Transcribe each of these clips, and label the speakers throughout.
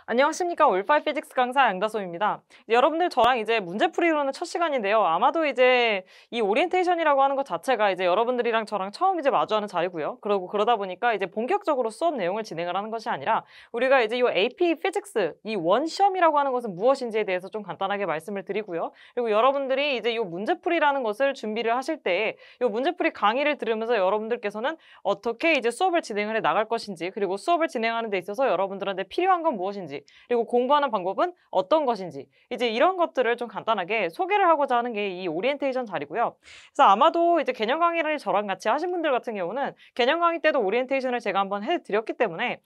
Speaker 1: 안녕하십니까. 올파이 피직스 강사 양다솜입니다. 여러분들 저랑 이제 문제풀이로는 첫 시간인데요. 아마도 이제 이 오리엔테이션이라고 하는 것 자체가 이제 여러분들이랑 저랑 처음 이제 마주하는 자리고요. 그러다 보니까 이제 본격적으로 수업 내용을 진행을 하는 것이 아니라 우리가 이제 이 AP 피직스 이 원 시험이라고 하는 것은 무엇인지에 대해서 좀 간단하게 말씀을 드리고요. 그리고 여러분들이 이제 이 문제풀이라는 것을 준비를 하실 때 이 문제풀이 강의를 들으면서 여러분들께서는 어떻게 이제 수업을 진행을 해 나갈 것인지, 그리고 수업을 진행하는 데 있어서 여러분들한테 필요한 건 무엇인지, 그리고 공부하는 방법은 어떤 것인지, 이제 이런 것들을 좀 간단하게 소개를 하고자 하는 게 이 오리엔테이션 자리고요. 그래서 아마도 이제 개념 강의를 저랑 같이 하신 분들 같은 경우는 개념 강의 때도 오리엔테이션을 제가 한번 해드렸기 때문에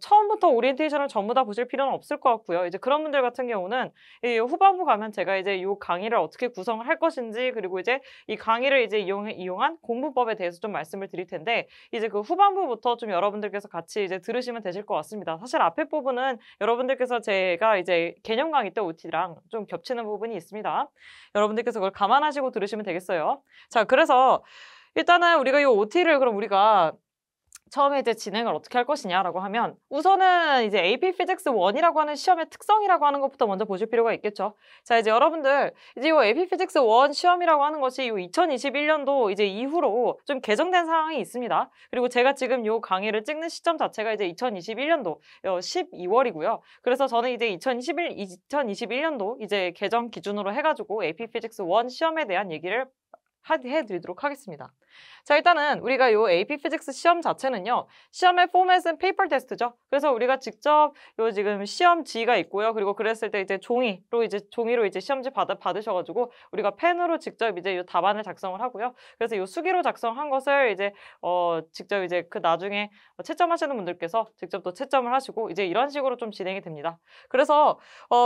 Speaker 1: 처음부터 오리엔테이션을 전부 다 보실 필요는 없을 것 같고요. 이제 그런 분들 같은 경우는 이 후반부 가면 제가 이제 이 강의를 어떻게 구성을 할 것인지, 그리고 이제 이 강의를 이제 이용한 공부법에 대해서 좀 말씀을 드릴 텐데, 이제 그 후반부부터 좀 여러분들께서 같이 이제 들으시면 되실 것 같습니다. 사실 앞에 부분은 여러분들께서 제가 이제 개념 강의 때 OT랑 좀 겹치는 부분이 있습니다. 여러분들께서 그걸 감안하시고 들으시면 되겠어요. 자, 그래서 일단은 우리가 이 OT를 그럼 우리가 처음에 이제 진행을 어떻게 할 것이냐라고 하면, 우선은 이제 AP Physics 1이라고 하는 시험의 특성이라고 하는 것부터 먼저 보실 필요가 있겠죠. 자, 이제 여러분들 이제 이 AP Physics 1 시험이라고 하는 것이 이 2021년도 이제 이후로 좀 개정된 상황이 있습니다. 그리고 제가 지금 요 강의를 찍는 시점 자체가 이제 2021년도 12월이고요. 그래서 저는 이제 2021년도 이제 개정 기준으로 해가지고 AP Physics 1 시험에 대한 얘기를 해드리도록 하겠습니다. 자, 일단은 우리가 요 AP 피직스 시험 자체는요, 시험의 포맷은 페이퍼 테스트죠. 그래서 우리가 직접 요 지금 시험지가 있고요. 그리고 그랬을 때 이제 종이로 이제 시험지 받으셔가지고 우리가 펜으로 직접 이제 요 답안을 작성을 하고요. 그래서 요 수기로 작성한 것을 이제 직접 이제 그 나중에 채점하시는 분들께서 직접 또 채점을 하시고, 이제 이런 식으로 좀 진행이 됩니다. 그래서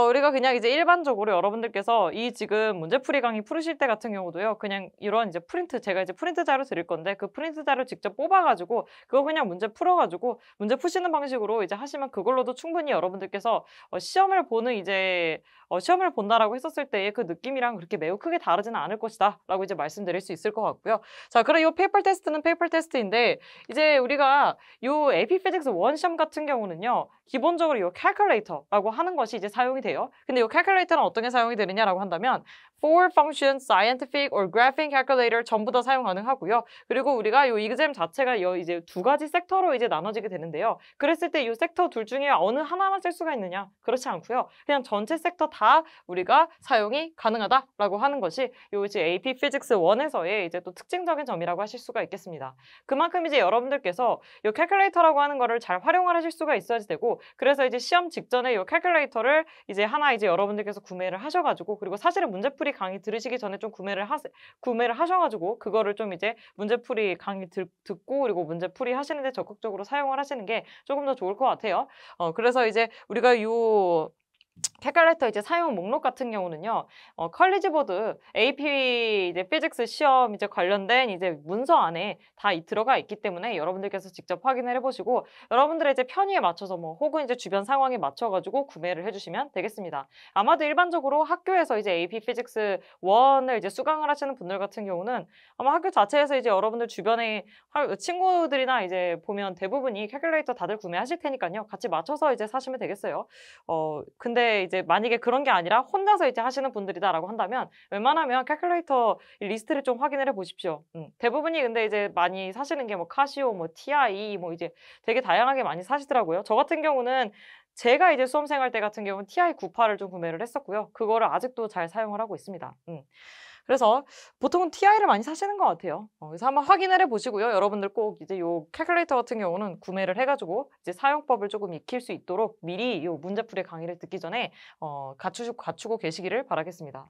Speaker 1: 우리가 그냥 이제 일반적으로 여러분들께서 이 지금 문제풀이 강의 풀으실 때 같은 경우도요, 그냥 이런 이제 제가 이제 프린트 자료 드릴 건데, 그 프린트 자료 직접 뽑아가지고 그거 그냥 문제 풀어가지고 문제 푸시는 방식으로 이제 하시면 그걸로도 충분히 여러분들께서 시험을 본다라고 했었을 때의 그 느낌이랑 그렇게 매우 크게 다르지는 않을 것이다 라고 이제 말씀드릴 수 있을 것 같고요. 자, 그럼 이 페이퍼 테스트는 페이퍼 테스트인데, 이제 우리가 요 AP Physics 1 시험 같은 경우는요, 기본적으로 요 calculator라고 하는 것이 이제 사용이 돼요. 근데 요 calculator는 어떤 게 사용이 되느냐라고 한다면 for function, scientific or graphing calculator 전부 다 사용 가능하고요. 그리고 우리가 요 exam 자체가 이제 두 가지 섹터로 이제 나눠지게 되는데요. 그랬을 때 이 섹터 둘 중에 어느 하나만 쓸 수가 있느냐? 그렇지 않고요. 그냥 전체 섹터 다 우리가 사용이 가능하다라고 하는 것이 요 이제 AP Physics 1에서의 이제 또 특징적인 점이라고 하실 수가 있겠습니다. 그만큼 이제 여러분들께서 요 calculator라고 하는 거를 잘 활용을 하실 수가 있어야 되고, 그래서 이제 시험 직전에 요 calculator를 이제 하나 이제 여러분들께서 구매를 하셔가지고, 그리고 사실은 문제풀이 강의 들으시기 전에 좀 구매를 하셔가지고 그거를 좀 이제 문제풀이 강의 듣고 그리고 문제풀이 하시는데 적극적으로 사용을 하시는 게 조금 더 좋을 것 같아요. 그래서 이제 우리가 요 calculator 이제 사용 목록 같은 경우는요, 컬리지 보드 AP 이제 피직스 시험 이제 관련된 이제 문서 안에 다 들어가 있기 때문에 여러분들께서 직접 확인을 해보시고, 여러분들의 이제 편의에 맞춰서 혹은 이제 주변 상황에 맞춰가지고 구매를 해주시면 되겠습니다. 아마도 일반적으로 학교에서 이제 AP 피직스 1을 이제 수강을 하시는 분들 같은 경우는 아마 학교 자체에서 이제 여러분들 주변에 친구들이나 이제 보면 대부분이 calculator 다들 구매하실 테니까요, 같이 맞춰서 이제 사시면 되겠어요. 근데 이제 만약에 그런 게 아니라 혼자서 이제 하시는 분들이다라고 한다면 웬만하면 calculator 리스트를 좀 확인을 해 보십시오. 대부분이 근데 이제 많이 사시는 게 카시오, TI 이제 되게 다양하게 많이 사시더라고요. 저 같은 경우는 제가 이제 수험생활 때 같은 경우는 TI-98을 좀 구매를 했었고요. 그거를 아직도 잘 사용을 하고 있습니다. 그래서 보통은 TI를 많이 사시는 것 같아요. 그래서 한번 확인을 해보시고요. 여러분들 꼭 이제 요 calculator 같은 경우는 구매를 해가지고 이제 사용법을 조금 익힐 수 있도록 미리 요 문제풀이 강의를 듣기 전에 갖추고 계시기를 바라겠습니다.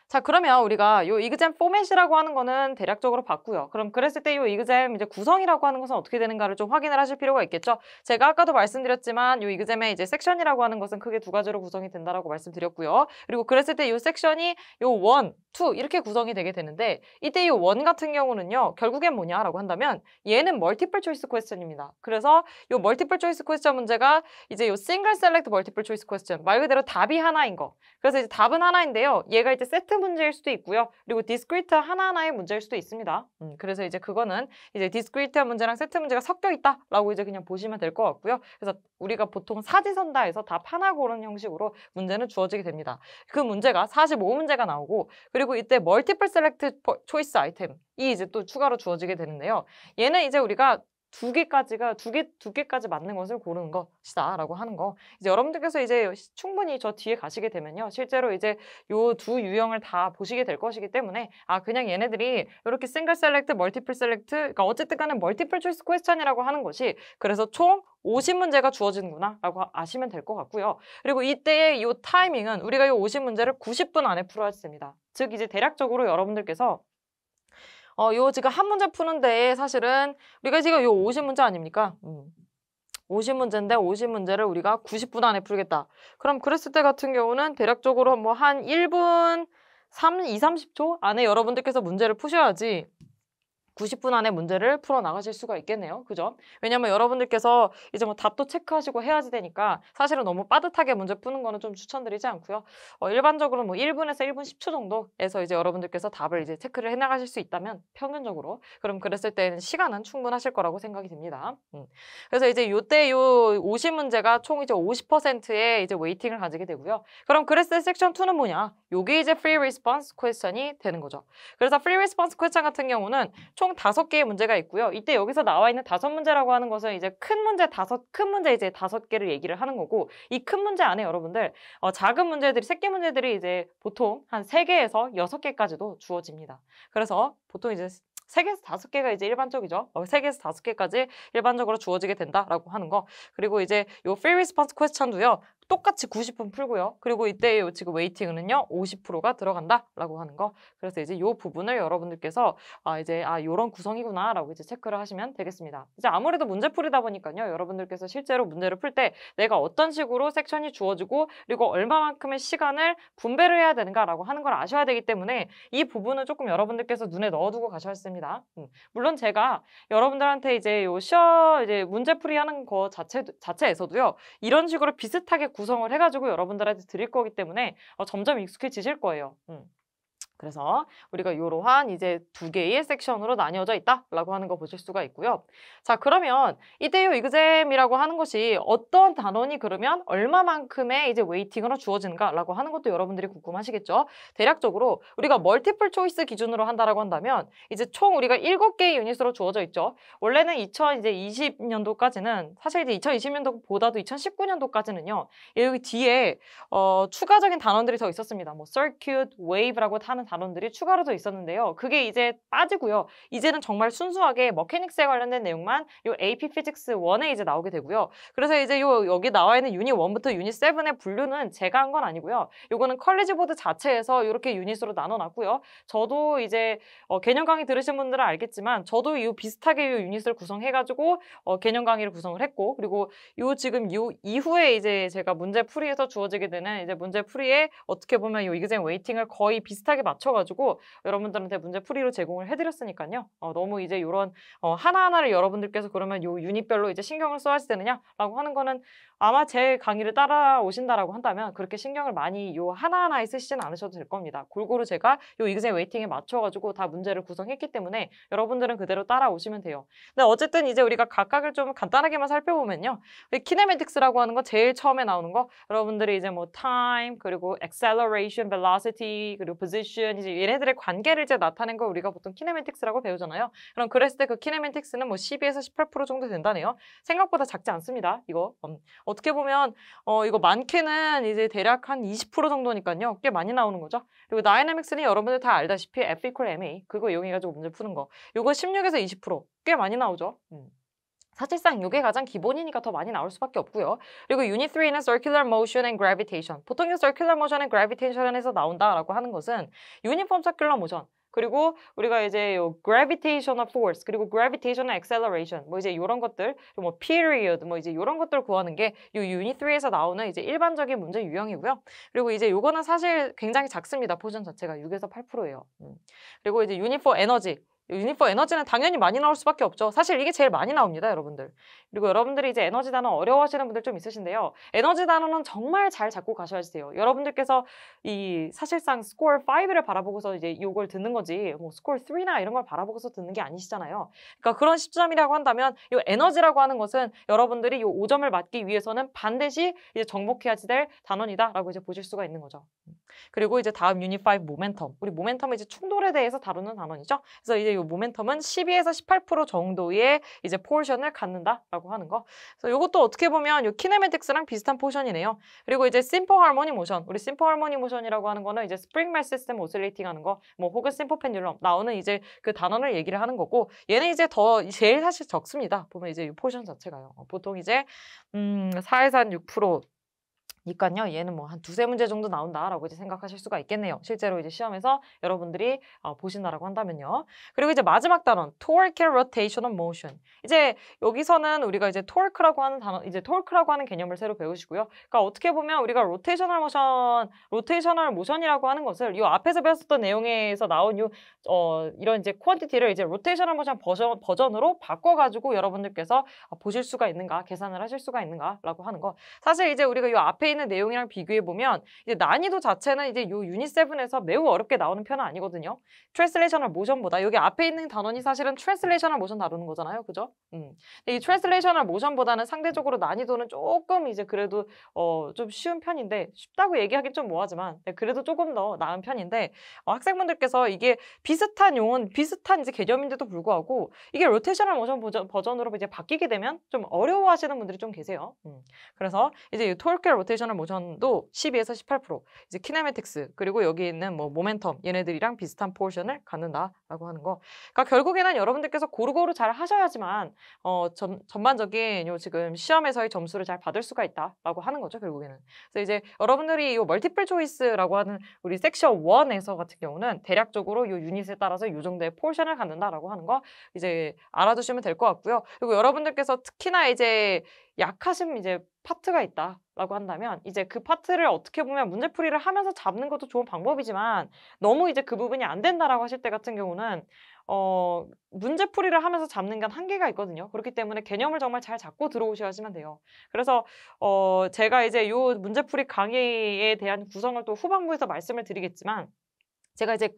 Speaker 1: 자, 그러면 우리가 요 exam 포맷이라고 하는 거는 대략적으로 봤고요. 그럼 그랬을 때 요 exam 이제 구성이라고 하는 것은 어떻게 되는가를 좀 확인을 하실 필요가 있겠죠. 제가 아까도 말씀드렸지만 요 exam의 이제 섹션이라고 하는 것은 크게 두 가지로 구성이 된다라고 말씀드렸고요. 그리고 그랬을 때 요 섹션이 요 1, 2 이렇게 구성이 되게 되는데, 이때 요 1 같은 경우는요, 결국엔 뭐냐라고 한다면 얘는 멀티플 초이스 퀘스천입니다. 그래서 요 멀티플 초이스 퀘스천 문제가 이제 요 싱글 셀렉트 멀티플 초이스 퀘스천, 말 그대로 답이 하나인 거. 그래서 이제 답은 하나인데요, 얘가 이제 세트 문제일 수도 있고요. 그리고 discrete 하나하나의 문제일 수도 있습니다. 그래서 이제 그거는 이제 discrete 문제랑 세트 문제가 섞여 있다라고 이제 그냥 보시면 될 것 같고요. 그래서 우리가 보통 사지선다에서 답 하나 고르는 형식으로 문제는 주어지게 됩니다. 그 문제가 45문제가 나오고 그리고 이때 multiple select choice item이 이제 또 추가로 주어지게 되는데요. 얘는 이제 우리가 두 개까지 맞는 것을 고르는 것이다라고 하는 거. 이제 여러분들께서 이제 충분히 저 뒤에 가시게 되면요. 실제로 이제 요 두 유형을 다 보시게 될 것이기 때문에 그냥 얘네들이 이렇게 싱글 셀렉트, 멀티플 셀렉트, 그러니까 어쨌든 간에 멀티플 초이스 퀘스천이라고 하는 것이 그래서 총 50문제가 주어지는구나 라고 아시면 될 것 같고요. 그리고 이때의 이 타이밍은 우리가 이 50문제를 90분 안에 풀어야 됩니다. 즉 이제 대략적으로 여러분들께서 요 지금 한 문제 푸는데 사실은 우리가 지금 요 50문제 아닙니까? 50문제인데 50문제를 우리가 90분 안에 풀겠다. 그럼 그랬을 때 같은 경우는 대략적으로 뭐 한 1분 30초 안에 여러분들께서 문제를 푸셔야지 90분 안에 문제를 풀어 나가실 수가 있겠네요. 그죠? 왜냐면 여러분들께서 이제 뭐 답도 체크하시고 해야지 되니까 사실은 너무 빠듯하게 문제 푸는 거는 좀 추천드리지 않고요. 일반적으로 뭐 1분에서 1분 10초 정도에서 이제 여러분들께서 답을 이제 체크를 해 나가실 수 있다면 평균적으로 그럼 그랬을 때는 시간은 충분하실 거라고 생각이 듭니다. 그래서 이제 요때 요 50문제가 총 이제 50%의 이제 웨이팅을 가지게 되고요. 그럼 그랬을 때 섹션 2는 뭐냐? 요게 이제 free response question이 되는 거죠. 그래서 free response question 같은 경우는 총 5개의 문제가 있고요. 이때 여기서 나와 있는 5문제라고 하는 것은 이제 큰 문제 이제 5개를 얘기를 하는 거고 이 큰 문제 안에 여러분들 작은 문제들이 새끼 문제들이 이제 보통 한 3개에서 6개까지도 주어집니다. 그래서 보통 이제 3개에서 5개가 이제 일반적이죠. 3개에서 5개까지 일반적으로 주어지게 된다라고 하는 거. 그리고 이제 요 free response question도요. 똑같이 90분 풀고요. 그리고 이때 지금 웨이팅은요 50%가 들어간다라고 하는 거. 그래서 이제 이 부분을 여러분들께서 이제 요런 구성이구나라고 이제 체크를 하시면 되겠습니다. 이제 아무래도 문제풀이다 보니까요. 여러분들께서 실제로 문제를 풀 때 내가 어떤 식으로 섹션이 주어지고 그리고 얼마만큼의 시간을 분배를 해야 되는가라고 하는 걸 아셔야 되기 때문에 이 부분은 조금 여러분들께서 눈에 넣어두고 가셔야 합니다. 물론 제가 여러분들한테 이제 이제 문제풀이 하는 거 자체에서도요. 이런 식으로 비슷하게 구성을 해가지고 여러분들한테 드릴 거기 때문에 점점 익숙해지실 거예요. 그래서 우리가 이러한 이제 2개의 섹션으로 나뉘어져 있다라고 하는 거 보실 수가 있고요. 자, 그러면 이때요 이그잼이라고 하는 것이 어떤 단원이 그러면 얼마만큼의 이제 웨이팅으로 주어지는가라고 하는 것도 여러분들이 궁금하시겠죠? 대략적으로 우리가 멀티플 초이스 기준으로 한다라고 한다면 이제 총 우리가 7개의 유닛으로 주어져 있죠. 원래는 2020년도까지는 사실 이제 2020년도보다도 2019년도까지는요. 여기 뒤에 추가적인 단원들이 더 있었습니다. 뭐 circuit, wave라고 하는 단원들이 추가로 더 있었는데요. 그게 이제 빠지고요. 이제는 정말 순수하게 머케닉스에 관련된 내용만 요 AP Physics 1에 이제 나오게 되고요. 그래서 이제 여기 나와 있는 유닛 1부터 유닛 7의 분류는 제가 한 건 아니고요. 요거는 컬리지 보드 자체에서 이렇게 유닛으로 나눠놨고요. 저도 이제 개념 강의 들으신 분들은 알겠지만 저도 이 비슷하게 요 유닛을 구성해가지고 개념 강의를 구성을 했고 그리고 지금 요 이후에 이제 제가 문제 풀이에서 주어지게 되는 이제 문제 풀이에 어떻게 보면 요 이그잼 웨이팅을 거의 비슷하게 맞춰가지고 여러분들한테 문제 풀이로 제공을 해드렸으니까요. 너무 이제 요런 하나하나를 여러분들께서 그러면 요 유닛별로 이제 신경을 써야 되느냐라고 하는 거는 아마 제 강의를 따라오신다라고 한다면 그렇게 신경을 많이 요 하나하나에 쓰시진 않으셔도 될 겁니다. 골고루 제가 요 이그잼 웨이팅에 맞춰가지고 다 문제를 구성했기 때문에 여러분들은 그대로 따라오시면 돼요. 근데 어쨌든 이제 우리가 각각을 좀 간단하게만 살펴보면요. 키네매틱스라고 하는 거 제일 처음에 나오는 거 여러분들이 이제 뭐 time 그리고 acceleration, velocity 그리고 position 이제 얘네들의 관계를 이제 나타낸 걸 우리가 보통 키네매틱스라고 배우잖아요. 그럼 그랬을 때 그 키네매틱스는 뭐 12에서 18% 정도 된다네요. 생각보다 작지 않습니다. 이거 어떻게 보면 이거 많게는 이제 대략 한 20% 정도니까요. 꽤 많이 나오는 거죠. 그리고 다이내믹스는 여러분들 다 알다시피 F equal ma 그거 이용해가지고 문제 푸는 거. 이거 16에서 20% 꽤 많이 나오죠. 사실상 이게 가장 기본이니까 더 많이 나올 수밖에 없고요. 그리고 유닛 3는 circular motion and gravitation. 보통 이 circular motion and gravitation에서 나온다라고 하는 것은 uniform circular motion 그리고 우리가 이제 gravitational force 그리고 gravitational acceleration 뭐 이제 이런 것들 뭐 period 뭐 이제 이런 것들 구하는 게 이 유닛 3에서 나오는 이제 일반적인 문제 유형이고요. 그리고 이제 요거는 사실 굉장히 작습니다. 포션 자체가 6에서 8%예요. 그리고 이제 유닛 4 에너지 유닛 for 에너지는 당연히 많이 나올 수밖에 없죠. 사실 이게 제일 많이 나옵니다, 여러분들. 그리고 여러분들이 이제 에너지 단어 어려워하시는 분들 좀 있으신데요. 에너지 단어는 정말 잘 잡고 가셔야 돼요. 여러분들께서 이 사실상 스코어 5를 바라보고서 이제 이걸 듣는 거지 뭐 스코어 3나 이런 걸 바라보고서 듣는 게 아니시잖아요. 그러니까 그런 시점이라고 한다면 이 에너지라고 하는 것은 여러분들이 이 5점을 맞기 위해서는 반드시 이제 정복해야지 될 단원이다라고 이제 보실 수가 있는 거죠. 그리고 이제 다음 유닛 5 모멘텀. 우리 모멘텀은 이제 충돌에 대해서 다루는 단원이죠. 그래서 이제 이 모멘텀은 12에서 18% 정도의 이제 포션을 갖는다라고 하는 거. 그래서 이것도 어떻게 보면 이 키네매틱스랑 비슷한 포션이네요. 그리고 이제 심플 하모니 모션. 우리 심플 하모니 모션이라고 하는 거는 이제 스프링 멜 시스템 오실레이팅 하는 거, 뭐 혹은 심플 펜듈럼 나오는 이제 그 단원을 얘기를 하는 거고, 얘는 이제 더 제일 사실 적습니다. 보면 이제 이 포션 자체가요. 보통 이제 4에서 한 6%. 니까요, 얘는 뭐 한 두세 문제 정도 나온다라고 이제 생각하실 수가 있겠네요. 실제로 이제 시험에서 여러분들이 보신다라고 한다면요. 그리고 이제 마지막 단원, torque rotational motion. 이제 여기서는 우리가 이제 torque라고 하는 단어, 이제 torque라고 하는 개념을 새로 배우시고요. 그러니까 어떻게 보면 우리가 rotational motion이라고 하는 것을 이 앞에서 배웠었던 내용에서 나온 이런 이제 quantity를 이제 rotational motion 버전으로 바꿔가지고 여러분들께서 보실 수가 있는가, 계산을 하실 수가 있는가라고 하는 거. 사실 이제 우리가 이 앞에 있는 내용이랑 비교해 보면 이제 난이도 자체는 이제 요 유닛 7에서 매우 어렵게 나오는 편은 아니거든요. 트랜슬레이셔널 모션보다 여기 앞에 있는 단원이 사실은 트랜슬레이셔널 모션 다루는 거잖아요, 그죠? 근데 이 트랜슬레이셔널 모션보다는 상대적으로 난이도는 조금 이제 그래도 좀 쉬운 편인데 쉽다고 얘기하긴 좀 뭐하지만 그래도 조금 더 나은 편인데 학생분들께서 이게 비슷한 용어는 비슷한 이제 개념인데도 불구하고 이게 로테이셔널 모션 버전으로 이제 바뀌게 되면 좀 어려워하시는 분들이 좀 계세요. 그래서 이제 이 토르케 로테이셔널 모션도 12에서 18%, 이제 키네매틱스 그리고 여기 있는 뭐 모멘텀 얘네들이랑 비슷한 포션을 갖는다라고 하는 거. 그러니까 결국에는 여러분들께서 고루고루 잘 하셔야지만 전반적인 요 지금 시험에서의 점수를 잘 받을 수가 있다라고 하는 거죠, 결국에는. 그래서 이제 여러분들이 이 멀티플 초이스라고 하는 우리 섹션 1에서 같은 경우는 대략적으로 이 유닛에 따라서 이 정도의 포션을 갖는다라고 하는 거 이제 알아두시면 될 것 같고요. 그리고 여러분들께서 특히나 이제 약하신 이제 파트가 있다라고 한다면 이제 그 파트를 어떻게 보면 문제풀이를 하면서 잡는 것도 좋은 방법이지만 너무 이제 그 부분이 안 된다라고 하실 때 같은 경우는 문제풀이를 하면서 잡는 건 한계가 있거든요. 그렇기 때문에 개념을 정말 잘 잡고 들어오셔야지만 돼요. 그래서 제가 이제 요 문제풀이 강의에 대한 구성을 또 후반부에서 말씀을 드리겠지만 제가 이제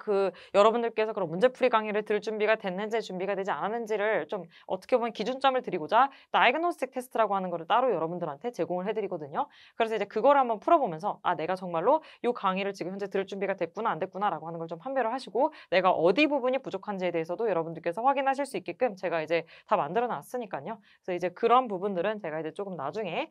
Speaker 1: 여러분들께서 그런 문제풀이 강의를 들을 준비가 됐는지 준비가 되지 않았는지를 좀 어떻게 보면 기준점을 드리고자 다이그노스틱 테스트라고 하는 거를 따로 여러분들한테 제공을 해드리거든요. 그래서 이제 그거를 한번 풀어보면서 내가 정말로 이 강의를 지금 현재 들을 준비가 됐구나 안 됐구나라고 하는 걸 좀 판별을 하시고 내가 어디 부분이 부족한지에 대해서도 여러분들께서 확인하실 수 있게끔 제가 이제 다 만들어 놨으니까요. 그래서 이제 그런 부분들은 제가 이제 조금 나중에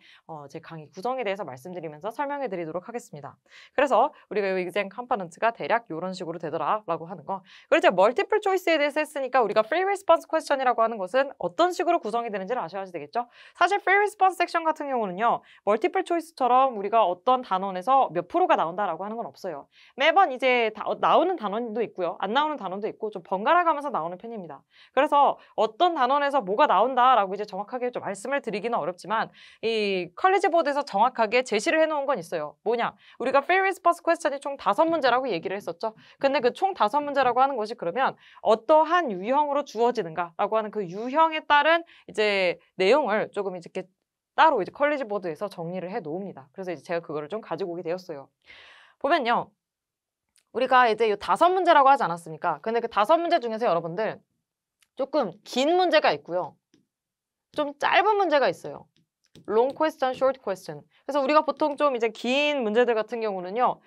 Speaker 1: 제 강의 구성에 대해서 말씀드리면서 설명해 드리도록 하겠습니다. 그래서 우리가 이 exam component가 대략 이런 식으로 되더라라고 하는 거. 그리고 이제 멀티플 초이스에 대해서 했으니까 우리가 free response question이라고 하는 것은 어떤 식으로 구성이 되는지를 아셔야 되겠죠. 사실 free response 섹션 같은 경우는요. 멀티플 초이스처럼 우리가 어떤 단원에서 몇 프로가 나온다라고 하는 건 없어요. 매번 이제 나오는 단원도 있고요. 안 나오는 단원도 있고 좀 번갈아 가면서 나오는 편입니다. 그래서 어떤 단원에서 뭐가 나온다라고 이제 정확하게 좀 말씀을 드리기는 어렵지만 이 컬리지 보드에서 정확하게 제시를 해놓은 건 있어요. 뭐냐? 우리가 free response question이 총 5문제라고 얘기를 했었죠. 근데 그 총 5문제라고 하는 것이 그러면 어떠한 유형으로 주어지는가라고 하는 그 유형에 따른 이제 내용을 조금 이렇게 따로 이제 컬리지 보드에서 정리를 해 놓습니다. 그래서 이제 제가 그거를 좀 가지고 오게 되었어요. 보면요. 우리가 이제 이 5문제라고 하지 않았습니까? 근데 그 5문제 중에서 여러분들 조금 긴 문제가 있고요. 좀 짧은 문제가 있어요. long question, short question. 그래서 우리가 보통 좀 이제 긴 문제들 같은 경우는요,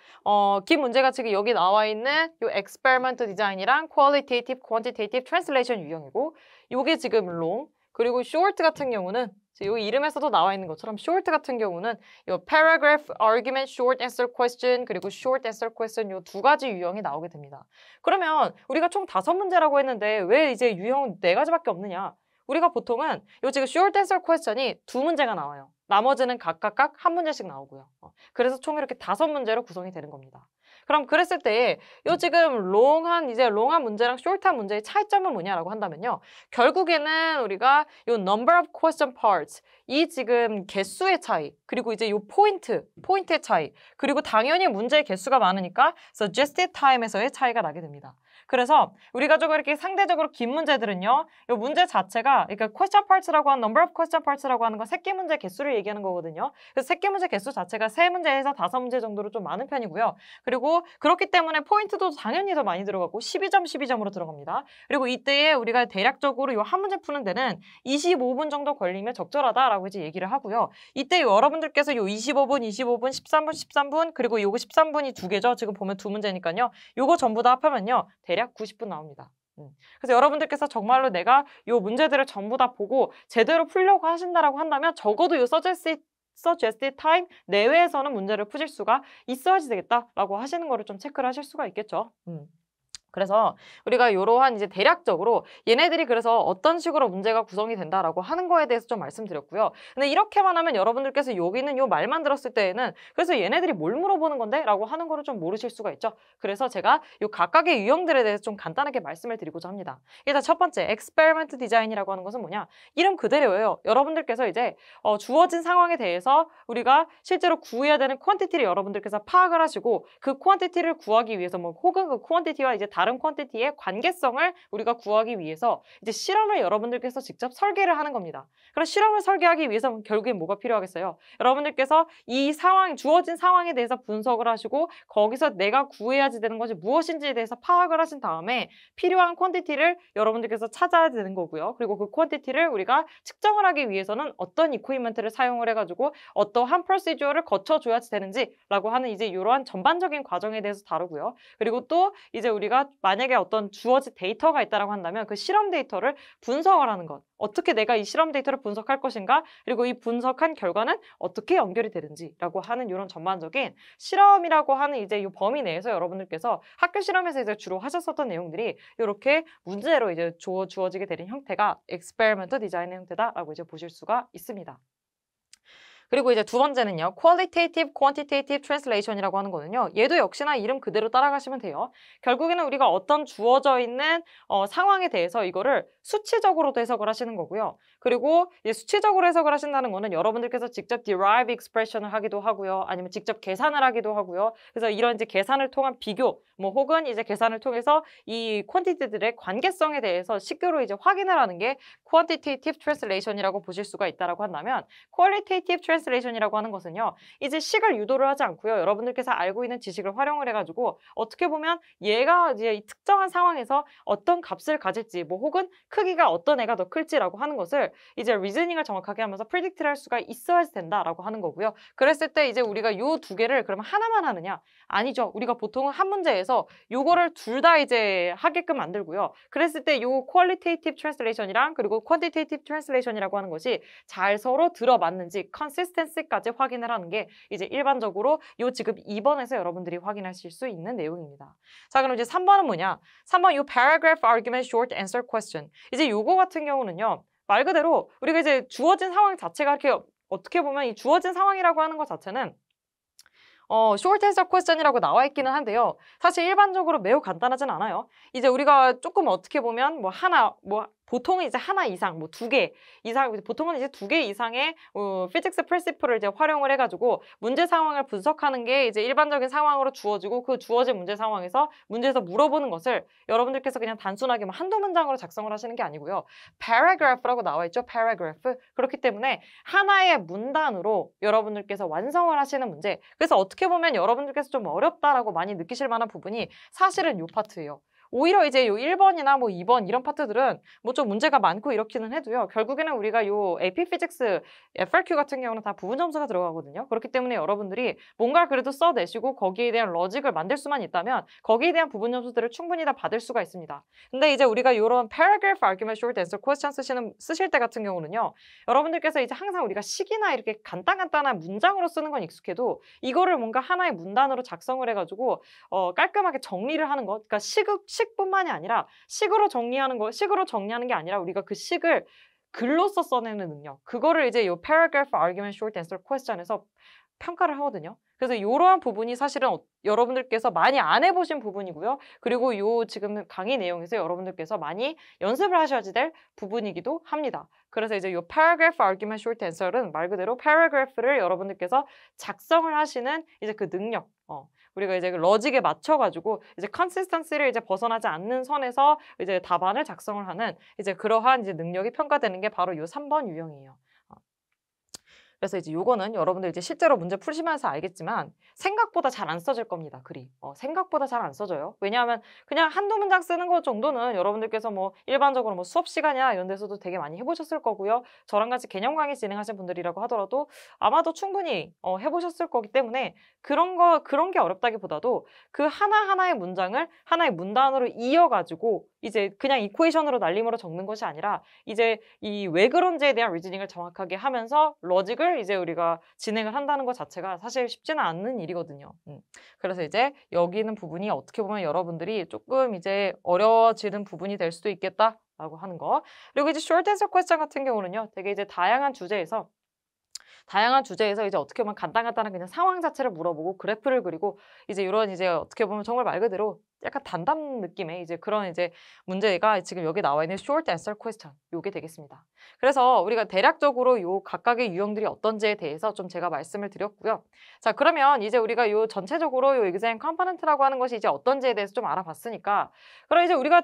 Speaker 1: 긴 문제가 지금 여기 나와 있는 요 experiment design이랑 qualitative, quantitative translation 유형이고, 요게 지금 long, 그리고 short 같은 경우는 요 이름에서도 나와 있는 것처럼 short 같은 경우는 요 paragraph, argument, short answer question, 그리고 short answer question 요 2가지 유형이 나오게 됩니다. 그러면 우리가 총 5문제라고 했는데 왜 이제 유형 4가지밖에 없느냐? 우리가 보통은 요 지금 short answer question이 2문제가 나와요. 나머지는 각각 한 문제씩 나오고요. 그래서 총 이렇게 5문제로 구성이 되는 겁니다. 그럼 그랬을 때 요 지금 롱한 문제랑 short한 문제의 차이점은 뭐냐라고 한다면요. 결국에는 우리가 요 number of question parts 이 지금 개수의 차이 그리고 이제 요 포인트의 차이 그리고 당연히 문제의 개수가 많으니까 suggested time에서의 차이가 나게 됩니다. 그래서 우리가 조금 이렇게 상대적으로 긴 문제들은요. 이 문제 자체가 그러니까 question parts라고 하는 number of question parts라고 하는 건 새끼 문제 개수를 얘기하는 거거든요. 그래서 새끼 문제 개수 자체가 3문제에서 5문제 정도로 좀 많은 편이고요. 그리고 그렇기 때문에 포인트도 당연히 더 많이 들어가고 12점, 12점으로 들어갑니다. 그리고 이때에 우리가 대략적으로 이 한 문제 푸는 데는 25분 정도 걸리면 적절하다라고 이제 얘기를 하고요. 이때 여러분들께서 요 25분, 25분, 13분, 13분 그리고 요거 13분이 두 개죠. 지금 보면 두 문제니까요. 요거 전부 다 합하면요. 대략 90분 나옵니다. 그래서 여러분들께서 정말로 내가 요 문제들을 전부 다 보고 제대로 풀려고 하신다라고 한다면 적어도 요 suggested time 내외에서는 문제를 푸실 수가 있어야지 되겠다라고 하시는 거를 좀 체크를 하실 수가 있겠죠. 그래서 우리가 이러한 이제 대략적으로 얘네들이 그래서 어떤 식으로 문제가 구성이 된다라고 하는 거에 대해서 좀 말씀드렸고요. 근데 이렇게만 하면 여러분들께서 여기는 요 말만 들었을 때에는 그래서 얘네들이 뭘 물어보는 건데? 라고 하는 거를 좀 모르실 수가 있죠. 그래서 제가 요 각각의 유형들에 대해서 좀 간단하게 말씀을 드리고자 합니다. 일단 첫 번째, experiment design이라고 하는 것은 뭐냐? 이름 그대로예요. 여러분들께서 이제 주어진 상황에 대해서 우리가 실제로 구해야 되는 퀀티티를 여러분들께서 파악을 하시고 그 퀀티티를 구하기 위해서 뭐 혹은 그 퀀티티와 이제 다른 퀀티티의 관계성을 우리가 구하기 위해서 이제 실험을 여러분들께서 직접 설계를 하는 겁니다. 그럼 실험을 설계하기 위해서는 결국엔 뭐가 필요하겠어요? 여러분들께서 이 상황, 주어진 상황에 대해서 분석을 하시고 거기서 내가 구해야지 되는 것이 무엇인지에 대해서 파악을 하신 다음에 필요한 퀀티티를 여러분들께서 찾아야 되는 거고요. 그리고 그 퀀티티를 우리가 측정을 하기 위해서는 어떤 이퀴먼트를 사용을 해가지고 어떠한 프로시저를 거쳐줘야지 되는지라고 하는 이제 이러한 전반적인 과정에 대해서 다루고요. 그리고 또 이제 우리가 만약에 어떤 주어진 데이터가 있다라고 한다면 그 실험 데이터를 분석을 하는 것. 어떻게 내가 이 실험 데이터를 분석할 것인가? 그리고 이 분석한 결과는 어떻게 연결이 되는지라고 하는 이런 전반적인 실험이라고 하는 이제 이 범위 내에서 여러분들께서 학교 실험에서 이제 주로 하셨었던 내용들이 이렇게 문제로 이제 주어지게 되는 형태가 experiment 디자인의 형태다라고 이제 보실 수가 있습니다. 그리고 이제 두 번째는요. qualitative, quantitative translation이라고 하는 거는요. 얘도 역시나 이름 그대로 따라가시면 돼요. 결국에는 우리가 어떤 주어져 있는 상황에 대해서 이거를 수치적으로도 해석을 하시는 거고요. 그리고 이제 수치적으로 해석을 하신다는 거는 여러분들께서 직접 derive expression을 하기도 하고요. 아니면 직접 계산을 하기도 하고요. 그래서 이런 이제 계산을 통한 비교, 뭐 혹은 이제 계산을 통해서 이 퀀티티들의 관계성에 대해서 식으로 이제 확인을 하는 게 quantitative translation이라고 보실 수가 있다라고 한다면 qualitative translation이라고 하는 것은요. 이제 식을 유도를 하지 않고요. 여러분들께서 알고 있는 지식을 활용을 해가지고 어떻게 보면 얘가 이제 이 특정한 상황에서 어떤 값을 가질지 뭐 혹은 크기가 어떤 애가 더 클지라고 하는 것을 이제 리즈닝을 정확하게 하면서 프리딕트를 할 수가 있어야 된다라고 하는 거고요. 그랬을 때 이제 우리가 요 두 개를 그러면 하나만 하느냐? 아니죠. 우리가 보통은 한 문제에서 요거를 둘 다 이제 하게끔 만들고요. 그랬을 때 요 qualitative translation이랑 그리고 quantitative translation이라고 하는 것이 잘 서로 들어맞는지 consistency까지 확인을 하는 게 이제 일반적으로 요 지금 2번에서 여러분들이 확인하실 수 있는 내용입니다. 자, 그럼 이제 3번은 뭐냐? 3번 요 paragraph argument short answer question. 이제 요거 같은 경우는요. 말 그대로 우리가 이제 주어진 상황 자체가 이렇게 어떻게 보면 이 주어진 상황이라고 하는 것 자체는 short answer question이라고 나와 있기는 한데요. 사실 일반적으로 매우 간단하진 않아요. 이제 우리가 조금 어떻게 보면 뭐 하나, 뭐 보통은 이제 하나 이상, 뭐 두 개 이상, 보통은 이제 두 개 이상의 피직스 프린시플을 이제 활용을 해가지고 문제 상황을 분석하는 게 이제 일반적인 상황으로 주어지고 그 주어진 문제 상황에서 문제에서 물어보는 것을 여러분들께서 그냥 단순하게 뭐 한두 문장으로 작성을 하시는 게 아니고요. paragraph라고 나와 있죠. paragraph. 그렇기 때문에 하나의 문단으로 여러분들께서 완성을 하시는 문제. 그래서 어떻게 보면 여러분들께서 좀 어렵다라고 많이 느끼실 만한 부분이 사실은 요 파트예요. 오히려 이제 요 1번이나 뭐 2번 이런 파트들은 뭐 좀 문제가 많고 이렇기는 해도요. 결국에는 우리가 요 AP 피직스 FRQ 같은 경우는 다 부분 점수가 들어가거든요. 그렇기 때문에 여러분들이 뭔가 그래도 써내시고 거기에 대한 러직을 만들 수만 있다면 거기에 대한 부분 점수들을 충분히 다 받을 수가 있습니다. 근데 이제 우리가 요런 paragraph argument short answer question 쓰실 때 같은 경우는요. 여러분들께서 이제 항상 우리가 식이나 이렇게 간단한 문장으로 쓰는 건 익숙해도 이거를 뭔가 하나의 문단으로 작성을 해가지고 깔끔하게 정리를 하는 것. 그러니까 식뿐만이 아니라 식으로 정리하는 게 아니라 우리가 그 식을 글로써 써내는 능력. 그거를 이제 요 paragraph argument short answer question에서 평가를 하거든요. 그래서 이러한 부분이 사실은 여러분들께서 많이 안 해보신 부분이고요. 그리고 요 지금 강의 내용에서 여러분들께서 많이 연습을 하셔야 될 부분이기도 합니다. 그래서 이제 이 paragraph argument short answer는 말 그대로 paragraph를 여러분들께서 작성을 하시는 이제 그 능력, 우리가 이제 그 러직에 맞춰가지고 이제 consistency를 이제 벗어나지 않는 선에서 이제 답안을 작성을 하는 이제 그러한 이제 능력이 평가되는 게 바로 이 3번 유형이에요. 그래서 이제 요거는 여러분들 이제 실제로 문제 풀시면서 알겠지만 생각보다 잘 안 써질 겁니다. 글이. 생각보다 잘 안 써져요. 왜냐하면 그냥 한두 문장 쓰는 것 정도는 여러분들께서 뭐 일반적으로 뭐 수업 시간이나 이런 데서도 되게 많이 해보셨을 거고요. 저랑 같이 개념 강의 진행하신 분들이라고 하더라도 아마도 충분히 해보셨을 거기 때문에 그런 게 어렵다기보다도 그 하나하나의 문장을 하나의 문단으로 이어가지고 이제 그냥 이퀘이션으로 날림으로 적는 것이 아니라 이제 이 왜 그런지에 대한 리즈닝을 정확하게 하면서 러직을 이제 우리가 진행을 한다는 것 자체가 사실 쉽지는 않는 일이거든요. 그래서 이제 여기 있는 부분이 어떻게 보면 여러분들이 조금 이제 어려워지는 부분이 될 수도 있겠다라고 하는 거. 그리고 이제 short answer question 같은 경우는요, 되게 이제 다양한 주제에서 이제 어떻게 보면 간단한 그냥 상황 자체를 물어보고 그래프를 그리고 이제 이런 이제 어떻게 보면 정말 말 그대로 약간 단답 느낌의 이제 그런 이제 문제가 지금 여기 나와 있는 short answer question 요게 되겠습니다. 그래서 우리가 대략적으로 요 각각의 유형들이 어떤지에 대해서 좀 제가 말씀을 드렸고요. 자, 그러면 이제 우리가 요 전체적으로 요 exam component라고 하는 것이 이제 어떤지에 대해서 좀 알아봤으니까 그럼 이제 우리가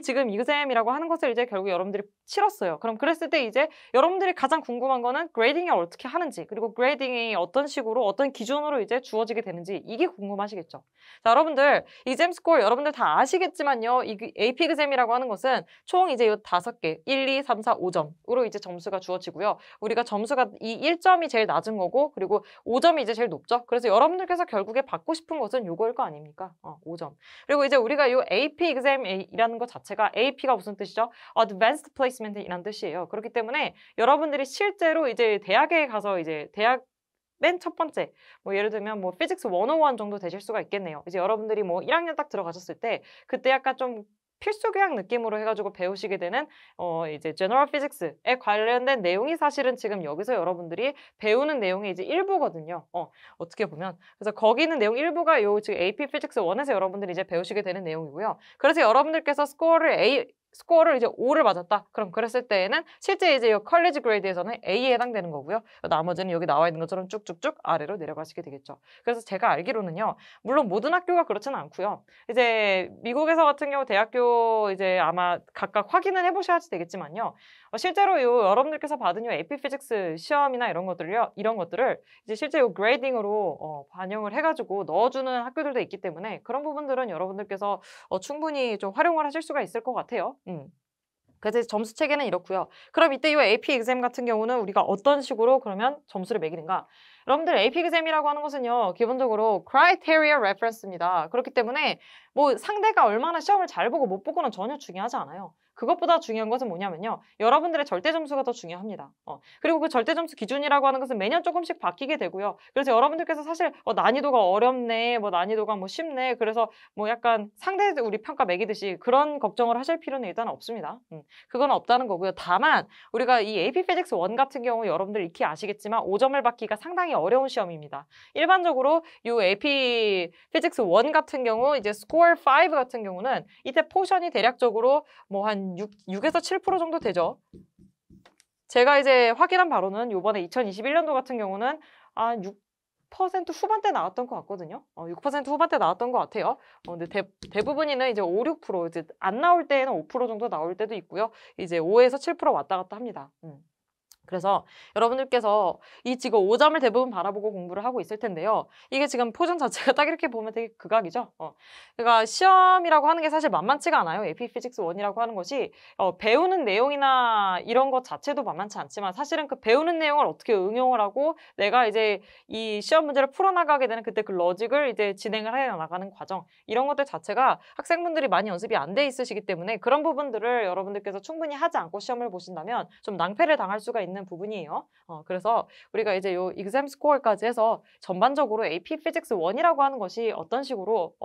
Speaker 1: 지금 exam이라고 하는 것을 이제 결국 여러분들이 치렀어요. 그럼 그랬을 때 이제 여러분들이 가장 궁금한 거는 그레이딩이 어떻게 하는지 그리고 그레이딩이 어떤 식으로 어떤 기준으로 이제 주어지게 되는지 이게 궁금하시겠죠. 자, 여러분들 exam score 여러분들 다 아시겠지만요. 이 AP exam이라고 하는 것은 총 이제 요 5개 1, 2, 3, 4, 5점으로 이제 점수가 주어지고요. 우리가 점수가 이 1점이 제일 낮은 거고 그리고 5점이 이제 제일 높죠. 그래서 여러분들께서 결국에 받고 싶은 것은 요거일 거 아닙니까? 5점. 그리고 이제 우리가 요 AP exam이라는 것 자체가 AP가 무슨 뜻이죠? Advanced Placement이라는 뜻이에요. 그렇기 때문에 여러분들이 실제로 이제 대학에 가서 이제 대학 맨 첫 번째 뭐 예를 들면 뭐 피직스 101 정도 되실 수가 있겠네요. 이제 여러분들이 뭐 1학년 딱 들어가셨을 때 그때 약간 좀 필수 교양 느낌으로 해가지고 배우시게 되는 이제 General Physics에 관련된 내용이 사실은 지금 여기서 여러분들이 배우는 내용의 이제 일부거든요. 어떻게 보면 그래서 거기는 내용 일부가 요 지금 AP Physics 1에서 여러분들이 이제 배우시게 되는 내용이고요. 그래서 여러분들께서 스코어를 이제 5를 맞았다. 그럼 그랬을 때에는 실제 이제 이 컬리지 그레이드에서는 A에 해당되는 거고요. 나머지는 여기 나와 있는 것처럼 쭉쭉쭉 아래로 내려가시게 되겠죠. 그래서 제가 알기로는요. 물론 모든 학교가 그렇지는 않고요. 이제 미국에서 같은 경우 대학교 이제 아마 각각 확인을 해보셔야지 되겠지만요. 실제로 여러분들께서 받은 AP 피직스 시험이나 이런 것들을 이제 실제 그레이딩으로 반영을 해가지고 넣어주는 학교들도 있기 때문에 그런 부분들은 여러분들께서 충분히 좀 활용을 하실 수가 있을 것 같아요. 그래서 점수 체계는 이렇고요. 그럼 이때 이 AP exam 같은 경우는 우리가 어떤 식으로 그러면 점수를 매기는가? 여러분들 AP exam이라고 하는 것은요. 기본적으로 criteria reference입니다. 그렇기 때문에 뭐 상대가 얼마나 시험을 잘 보고 못 보고는 전혀 중요하지 않아요. 그것보다 중요한 것은 뭐냐면요. 여러분들의 절대 점수가 더 중요합니다. 그리고 그 절대 점수 기준이라고 하는 것은 매년 조금씩 바뀌게 되고요. 그래서 여러분들께서 사실 난이도가 어렵네, 뭐 난이도가 뭐 쉽네, 그래서 뭐 약간 상대 우리 평가 매기듯이 그런 걱정을 하실 필요는 일단 없습니다. 그건 없다는 거고요. 다만 우리가 이 AP Physics 1 같은 경우 여러분들 익히 아시겠지만 5점을 받기가 상당히 어려운 시험입니다. 일반적으로 이 AP Physics 1 같은 경우 이제 Score 5 같은 경우는 이때 포션이 대략적으로 뭐 한 6에서 7% 정도 되죠. 제가 이제 확인한 바로는 이번에 2021년도 같은 경우는 한 6% 후반대 나왔던 것 같거든요. 6% 후반대 나왔던 것 같아요. 근데 대부분이는 이제 5, 6% 이제 안 나올 때에는 5% 정도 나올 때도 있고요. 이제 5에서 7% 왔다 갔다 합니다. 그래서 여러분들께서 이 지금 5점을 대부분 바라보고 공부를 하고 있을 텐데요. 이게 지금 포션 자체가 딱 이렇게 보면 되게 극악이죠. 그러니까 시험이라고 하는 게 사실 만만치가 않아요. AP Physics 1이라고 하는 것이 배우는 내용이나 이런 것 자체도 만만치 않지만 사실은 그 배우는 내용을 어떻게 응용을 하고 내가 이제 이 시험 문제를 풀어나가게 되는 그때 그 러직을 이제 진행을 해 나가는 과정 이런 것들 자체가 학생분들이 많이 연습이 안 돼 있으시기 때문에 그런 부분들을 여러분들께서 충분히 하지 않고 시험을 보신다면 좀 낭패를 당할 수가 있는 부분이에요. 그래서 우리가 이제 요 exam score까지 해서 전반적으로 AP Physics 1이라고 하는 것이 어떤 식으로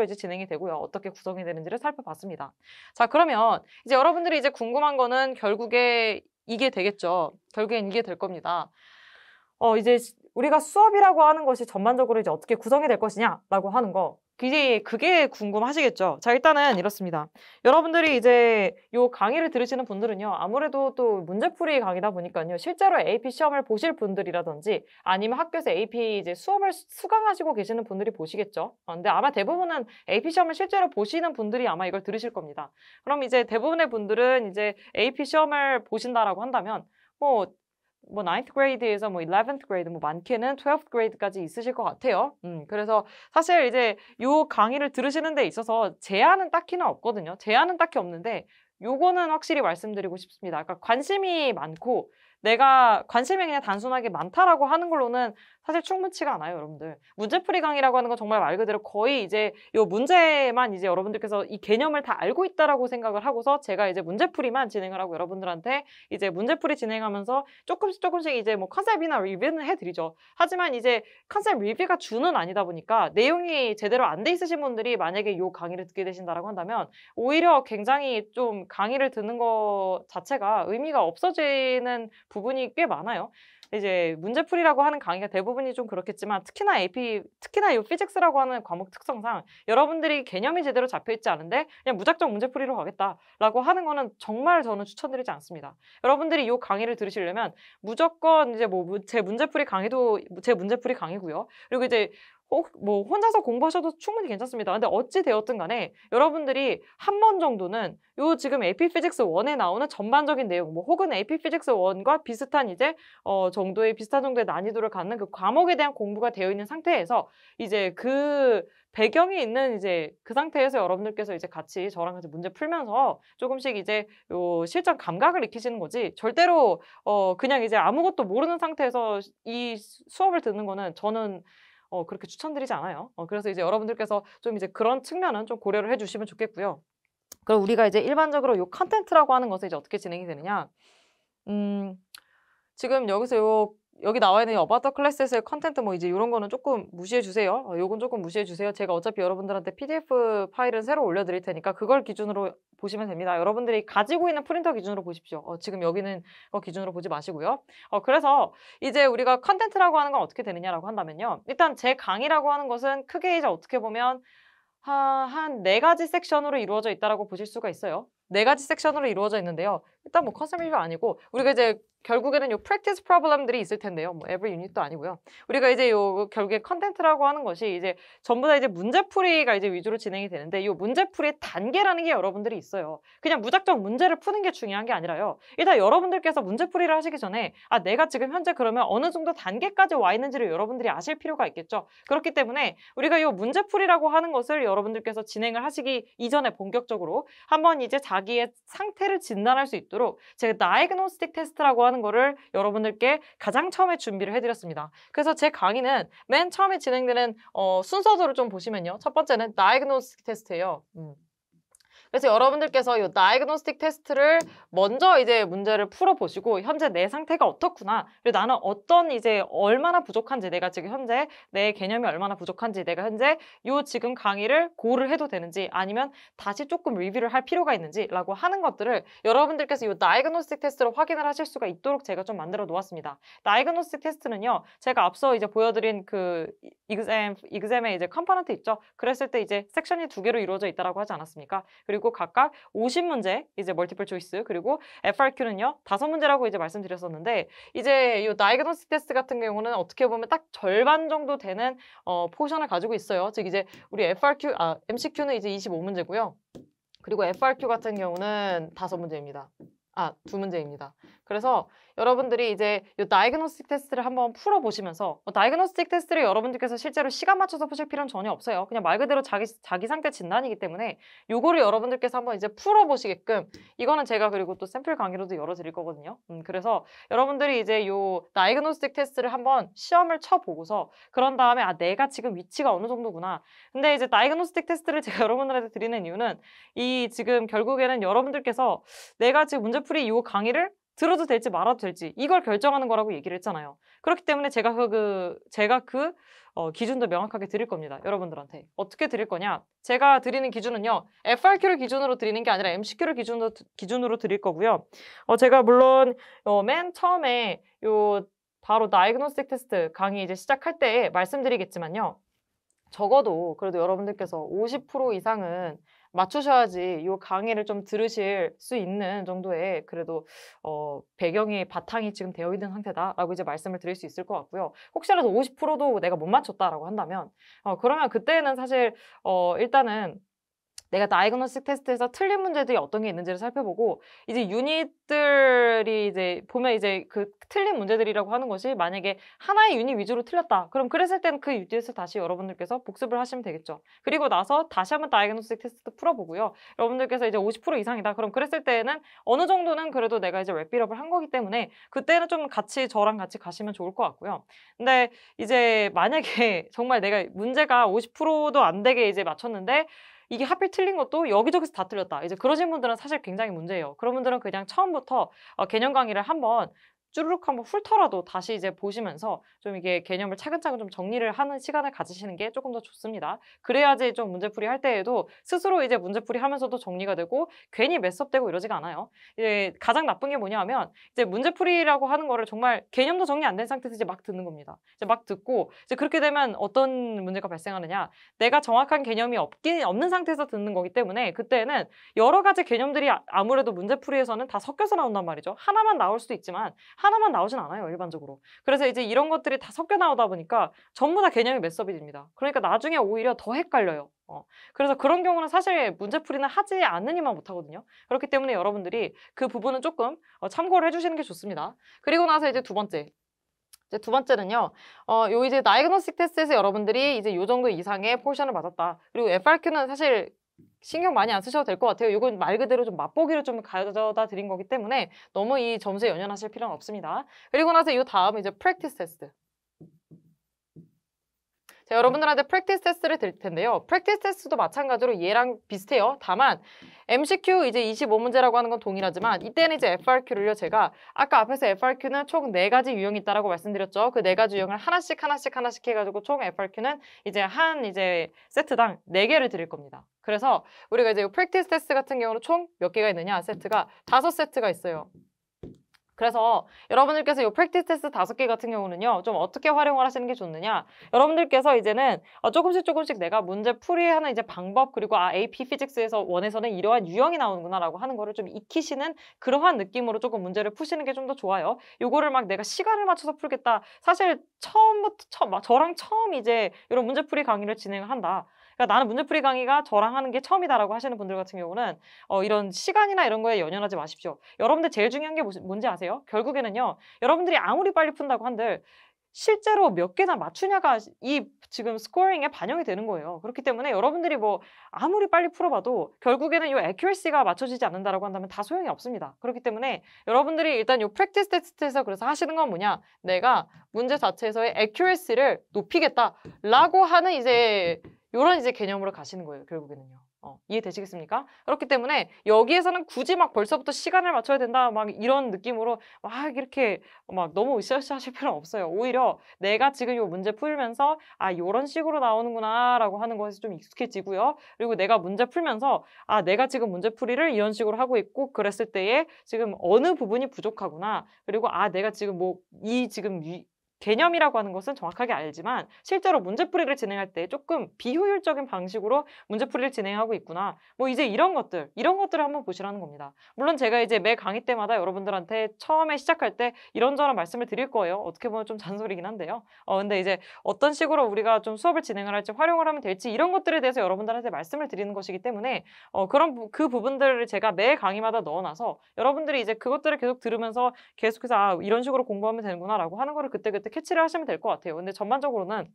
Speaker 1: 이제 진행이 되고요. 어떻게 구성이 되는지를 살펴봤습니다. 자, 그러면 이제 여러분들이 이제 궁금한 거는 결국에 이게 되겠죠. 결국엔 이게 될 겁니다. 이제 우리가 수업이라고 하는 것이 전반적으로 이제 어떻게 구성이 될 것이냐라고 하는 거. 그게 궁금하시겠죠? 자, 일단은 이렇습니다. 여러분들이 이제 요 강의를 들으시는 분들은요, 아무래도 또 문제풀이 강의다 보니까요, 실제로 AP 시험을 보실 분들이라든지 아니면 학교에서 AP 이제 수업을 수강하시고 계시는 분들이 보시겠죠? 근데 아마 대부분은 AP 시험을 실제로 보시는 분들이 아마 이걸 들으실 겁니다. 그럼 이제 대부분의 분들은 이제 AP 시험을 보신다라고 한다면, 뭐 9th grade에서 뭐 11th grade, 뭐 많게는 12th grade까지 있으실 것 같아요. 그래서 사실 이제 요 강의를 들으시는 데 있어서 제한은 딱히는 없거든요. 제한은 딱히 없는데 요거는 확실히 말씀드리고 싶습니다. 그러니까 관심이 많고 내가 관심이 그냥 단순하게 많다라고 하는 걸로는 사실 충분치가 않아요, 여러분들. 문제풀이 강의라고 하는 건 정말 말 그대로 거의 이제 요 문제만 이제 여러분들께서 이 개념을 다 알고 있다라고 생각을 하고서 제가 이제 문제풀이만 진행을 하고 여러분들한테 이제 문제풀이 진행하면서 조금씩 이제 뭐 컨셉이나 리뷰는 해드리죠. 하지만 이제 컨셉 리뷰가 주는 아니다 보니까 내용이 제대로 안 돼 있으신 분들이 만약에 요 강의를 듣게 되신다라고 한다면 오히려 굉장히 좀 강의를 듣는 것 자체가 의미가 없어지는 부분이 꽤 많아요. 이제 문제풀이라고 하는 강의가 대부분이 좀 그렇겠지만 특히나 이 피직스라고 하는 과목 특성상 여러분들이 개념이 제대로 잡혀있지 않은데 그냥 무작정 문제풀이로 가겠다라고 하는 거는 정말 저는 추천드리지 않습니다. 여러분들이 이 강의를 들으시려면 무조건 이제 뭐 제 문제풀이 강의도 제 문제풀이 강의고요. 그리고 이제 뭐 혼자서 공부하셔도 충분히 괜찮습니다. 근데 어찌 되었든 간에 여러분들이 한 번 정도는 요 지금 AP 피직스 1에 나오는 전반적인 내용 뭐 혹은 AP 피직스 1과 비슷한 이제 비슷한 정도의 난이도를 갖는 그 과목에 대한 공부가 되어 있는 상태에서 이제 그 배경이 있는 이제 그 상태에서 여러분들께서 이제 같이 저랑 같이 문제 풀면서 조금씩 이제 요 실전 감각을 익히시는 거지 절대로 그냥 이제 아무것도 모르는 상태에서 이 수업을 듣는 거는 저는 그렇게 추천드리지 않아요. 그래서 이제 여러분들께서 좀 이제 그런 측면은 좀 고려를 해주시면 좋겠고요. 그럼 우리가 이제 일반적으로 요 컨텐츠라고 하는 것은 이제 어떻게 진행이 되느냐? 지금 여기 나와 있는 About the Classes의 컨텐트 뭐 이제 이런 거는 조금 무시해 주세요. 요건 조금 무시해 주세요. 제가 어차피 여러분들한테 PDF 파일은 새로 올려드릴 테니까 그걸 기준으로 보시면 됩니다. 여러분들이 가지고 있는 프린터 기준으로 보십시오. 지금 여기는 기준으로 보지 마시고요. 그래서 이제 우리가 컨텐츠라고 하는 건 어떻게 되느냐라고 한다면요. 일단 제 강의라고 하는 것은 크게 이제 어떻게 보면 한 4가지 섹션으로 이루어져 있다라고 보실 수가 있어요. 4가지 섹션으로 이루어져 있는데요. 일단 뭐 컨셉 리뷰 아니고 우리가 이제 결국에는 요 practice problem들이 있을 텐데요. 뭐 every unit도 아니고요. 우리가 이제 요 결국에 컨텐츠라고 하는 것이 이제 전부 다 이제 문제풀이가 이제 위주로 진행이 되는데 요 문제풀이의 단계라는 게 여러분들이 있어요. 그냥 무작정 문제를 푸는 게 중요한 게 아니라요. 일단 여러분들께서 문제풀이를 하시기 전에 내가 지금 현재 그러면 어느 정도 단계까지 와 있는지를 여러분들이 아실 필요가 있겠죠. 그렇기 때문에 우리가 요 문제풀이라고 하는 것을 여러분들께서 진행을 하시기 이전에 본격적으로 한번 이제 자기의 상태를 진단할 수 있도록 제가 다이그노스틱 테스트라고 하는 거를 여러분들께 가장 처음에 준비를 해드렸습니다. 그래서 제 강의는 맨 처음에 진행되는 순서대로 좀 보시면요. 첫 번째는 다이그노스틱 테스트예요. 그래서 여러분들께서 이 다이그노스틱 테스트를 먼저 이제 문제를 풀어보시고 현재 내 상태가 어떻구나. 그리고 나는 어떤 이제 얼마나 부족한지 내가 지금 현재 내 개념이 얼마나 부족한지 내가 현재 요 지금 강의를 고를 해도 되는지 아니면 다시 조금 리뷰를 할 필요가 있는지라고 하는 것들을 여러분들께서 이 다이그노스틱 테스트로 확인을 하실 수가 있도록 제가 좀 만들어 놓았습니다. 다이그노스틱 테스트는요. 제가 앞서 이제 보여드린 그 exam의 이제 컴포넌트 있죠. 그랬을 때 이제 섹션이 2개로 이루어져 있다라고 하지 않았습니까? 그리고 각각 50문제 이제 멀티플 초이스 그리고 FRQ는요 5문제라고 이제 말씀드렸었는데 이제 이 다이그노스틱 테스트 같은 경우는 어떻게 보면 딱 절반 정도 되는 포션을 가지고 있어요. 즉 이제 우리 MCQ는 이제 25문제고요. 그리고 FRQ 같은 경우는 5문제입니다. 2문제입니다. 그래서 여러분들이 이제 이 다이그노스틱 테스트를 한번 풀어보시면서 다이그노스틱 테스트를 여러분들께서 실제로 시간 맞춰서 푸실 필요는 전혀 없어요. 그냥 말 그대로 자기 상태 진단이기 때문에 요거를 여러분들께서 한번 이제 풀어보시게끔 이거는 제가 그리고 또 샘플 강의로도 열어드릴 거거든요. 그래서 여러분들이 이제 요 다이그노스틱 테스트를 한번 시험을 쳐보고서 그런 다음에 내가 지금 위치가 어느 정도구나. 근데 이제 다이그노스틱 테스트를 제가 여러분들한테 드리는 이유는 이 지금 결국에는 여러분들께서 내가 지금 문제풀이 요 강의를 들어도 될지 말아도 될지 이걸 결정하는 거라고 얘기를 했잖아요. 그렇기 때문에 제가 그 기준도 명확하게 드릴 겁니다. 여러분들한테. 어떻게 드릴 거냐? 제가 드리는 기준은요. FRQ를 기준으로 드리는 게 아니라 MCQ를 기준으로 드릴 거고요. 제가 물론 맨 처음에 바로 다이그노스틱 테스트 강의 이제 시작할 때 말씀드리겠지만요. 적어도 그래도 여러분들께서 50% 이상은 맞추셔야지 이 강의를 좀 들으실 수 있는 정도의 그래도 배경이 바탕이 지금 되어 있는 상태다라고 이제 말씀을 드릴 수 있을 것 같고요. 혹시라도 50%도 내가 못 맞췄다라고 한다면 그러면 그때는 사실 일단은 내가 다이그노스틱 테스트에서 틀린 문제들이 어떤 게 있는지를 살펴보고 이제 유닛들이 이제 보면 이제 그 틀린 문제들이라고 하는 것이 만약에 하나의 유닛 위주로 틀렸다. 그럼 그랬을 때는 그 유닛을 다시 여러분들께서 복습을 하시면 되겠죠. 그리고 나서 다시 한번 다이그노스틱 테스트 풀어보고요. 여러분들께서 이제 50% 이상이다. 그럼 그랬을 때는 어느 정도는 그래도 내가 이제 랩필업을 한 거기 때문에 그때는 좀 같이 저랑 같이 가시면 좋을 것 같고요. 근데 이제 만약에 정말 내가 문제가 50%도 안 되게 이제 맞췄는데 이게 하필 틀린 것도 여기저기서 다 틀렸다. 이제 그러신 분들은 사실 굉장히 문제예요. 그런 분들은 그냥 처음부터 개념 강의를 한번 쭈르륵 한번 훑어라도 다시 이제 보시면서 좀 이게 개념을 차근차근 좀 정리를 하는 시간을 가지시는 게 조금 더 좋습니다. 그래야지 좀 문제풀이 할 때에도 스스로 이제 문제풀이 하면서도 정리가 되고 괜히 메스업되고 이러지가 않아요. 이제 가장 나쁜 게 뭐냐 하면 이제 문제풀이라고 하는 거를 정말 개념도 정리 안 된 상태에서 이제 막 듣는 겁니다. 이제 막 듣고 이제 그렇게 되면 어떤 문제가 발생하느냐. 내가 정확한 개념이 없는 상태에서 듣는 거기 때문에 그때는 여러 가지 개념들이 아무래도 문제풀이에서는 다 섞여서 나온단 말이죠. 하나만 나올 수도 있지만 하나만 나오진 않아요, 일반적으로. 그래서 이제 이런 것들이 다 섞여 나오다 보니까 전부 다 개념이 메스업이 됩니다. 그러니까 나중에 오히려 더 헷갈려요. 그래서 그런 경우는 사실 문제풀이는 하지 않으니만 못하거든요. 그렇기 때문에 여러분들이 그 부분은 조금 참고를 해주시는 게 좋습니다. 그리고 나서 이제 두 번째. 이제 두 번째는요, 요 이제 다이그노스틱 테스트에서 여러분들이 이제 요 정도 이상의 포션을 맞았다. 그리고 FRQ는 사실 신경 많이 안 쓰셔도 될 것 같아요. 이건 말 그대로 좀 맛보기를 좀 가져다 드린 거기 때문에 너무 이 점수에 연연하실 필요는 없습니다. 그리고 나서 이 다음 이제 프랙티스 테스트. 자, 여러분들한테 프랙티스 테스트를 드릴 텐데요. 프랙티스 테스트도 마찬가지로 얘랑 비슷해요. 다만 MCQ 이제 25문제라고 하는 건 동일하지만 이때는 이제 FRQ를요. 제가 아까 앞에서 FRQ는 총 4가지 유형이 있다라고 말씀드렸죠. 그 4가지 유형을 하나씩 해가지고 총 FRQ는 이제 한 이제 세트당 4개를 드릴 겁니다. 그래서 우리가 이제 프랙티스 테스트 같은 경우는 총 몇 개가 있느냐? 세트가 5세트가 있어요. 그래서 여러분들께서 이 프랙티스 테스트 5개 같은 경우는요. 좀 어떻게 활용을 하시는 게 좋느냐. 여러분들께서 이제는 조금씩 내가 문제 풀이하는 이제 방법 그리고 AP 피직스에서 원에서는 이러한 유형이 나오는구나 라고 하는 거를 좀 익히시는 그러한 느낌으로 조금 문제를 푸시는 게 좀 더 좋아요. 요거를 막 내가 시간을 맞춰서 풀겠다. 사실 저랑 처음 이제 이런 문제 풀이 강의를 진행을 한다. 그러니까 나는 문제풀이 강의가 저랑 하는 게 처음이다라고 하시는 분들 같은 경우는 이런 시간이나 이런 거에 연연하지 마십시오. 여러분들 제일 중요한 게 뭔지 아세요? 결국에는요. 여러분들이 아무리 빨리 푼다고 한들 실제로 몇 개나 맞추냐가 이 지금 스코어링에 반영이 되는 거예요. 그렇기 때문에 여러분들이 뭐 아무리 빨리 풀어봐도 결국에는 이 애큐러시가 맞춰지지 않는다라고 한다면 다 소용이 없습니다. 그렇기 때문에 여러분들이 일단 이 프랙티스 테스트에서 그래서 하시는 건 뭐냐? 내가 문제 자체에서의 애큐러시를 높이겠다라고 하는 이제 요런 이제 개념으로 가시는 거예요, 결국에는요. 이해되시겠습니까? 그렇기 때문에 여기에서는 굳이 막 벌써부터 시간을 맞춰야 된다, 막 이런 느낌으로 막 이렇게 막 너무 으쌰으쌰 하실 필요는 없어요. 오히려 내가 지금 요 문제 풀면서 요런 식으로 나오는구나 라고 하는 것에서 좀 익숙해지고요. 그리고 내가 문제 풀면서 내가 지금 문제풀이를 이런 식으로 하고 있고 그랬을 때에 지금 어느 부분이 부족하구나. 그리고 내가 지금 개념이라고 하는 것은 정확하게 알지만 실제로 문제풀이를 진행할 때 조금 비효율적인 방식으로 문제풀이를 진행하고 있구나. 뭐 이제 이런 것들을 한번 보시라는 겁니다. 물론 제가 이제 매 강의 때마다 여러분들한테 처음에 시작할 때 이런저런 말씀을 드릴 거예요. 어떻게 보면 좀 잔소리긴 한데요. 근데 이제 어떤 식으로 우리가 좀 수업을 진행을 할지 활용을 하면 될지 이런 것들에 대해서 여러분들한테 말씀을 드리는 것이기 때문에 그 부분들을 제가 매 강의마다 넣어놔서 여러분들이 이제 그것들을 계속 들으면서 계속해서 이런 식으로 공부하면 되는구나라고 하는 거를 그때그때 캐치를 하시면 될 것 같아요. 근데 전반적으로는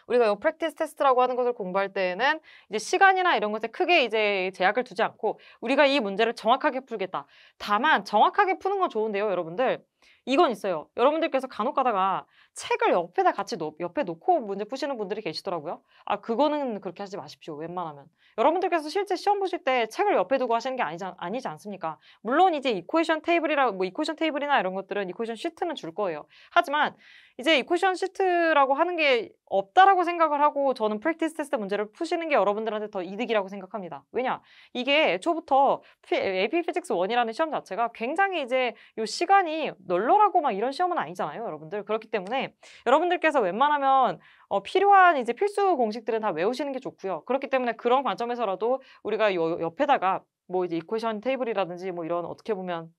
Speaker 1: 우리가 이 프랙티스 테스트라고 하는 것을 공부할 때에는 이제 시간이나 이런 것에 크게 이제 제약을 두지 않고 우리가 이 문제를 정확하게 풀겠다. 다만 정확하게 푸는 건 좋은데요, 여러분들. 이건 있어요. 여러분들께서 간혹 가다가 책을 옆에다 같이 옆에 놓고 문제 푸시는 분들이 계시더라고요. 그거는 그렇게 하지 마십시오. 웬만하면. 여러분들께서 실제 시험 보실 때 책을 옆에 두고 하시는 게 아니지 않습니까? 물론 이제 이퀘이션 테이블이나 이런 것들은 이퀘이션 시트는 줄 거예요. 하지만 이제 이퀘션 시트라고 하는 게 없다라고 생각을 하고 저는 프랙티스 테스트 문제를 푸시는 게 여러분들한테 더 이득이라고 생각합니다. 왜냐? 이게 애초부터 AP 피직스 1이라는 시험 자체가 굉장히 이제 요 시간이 널널하고 막 이런 시험은 아니잖아요, 여러분들. 그렇기 때문에 여러분들께서 웬만하면 필요한 이제 필수 공식들은 다 외우시는 게 좋고요. 그렇기 때문에 그런 관점에서라도 우리가 요 옆에다가 뭐 이제 이퀘션 테이블이라든지 뭐 이런 어떻게 보면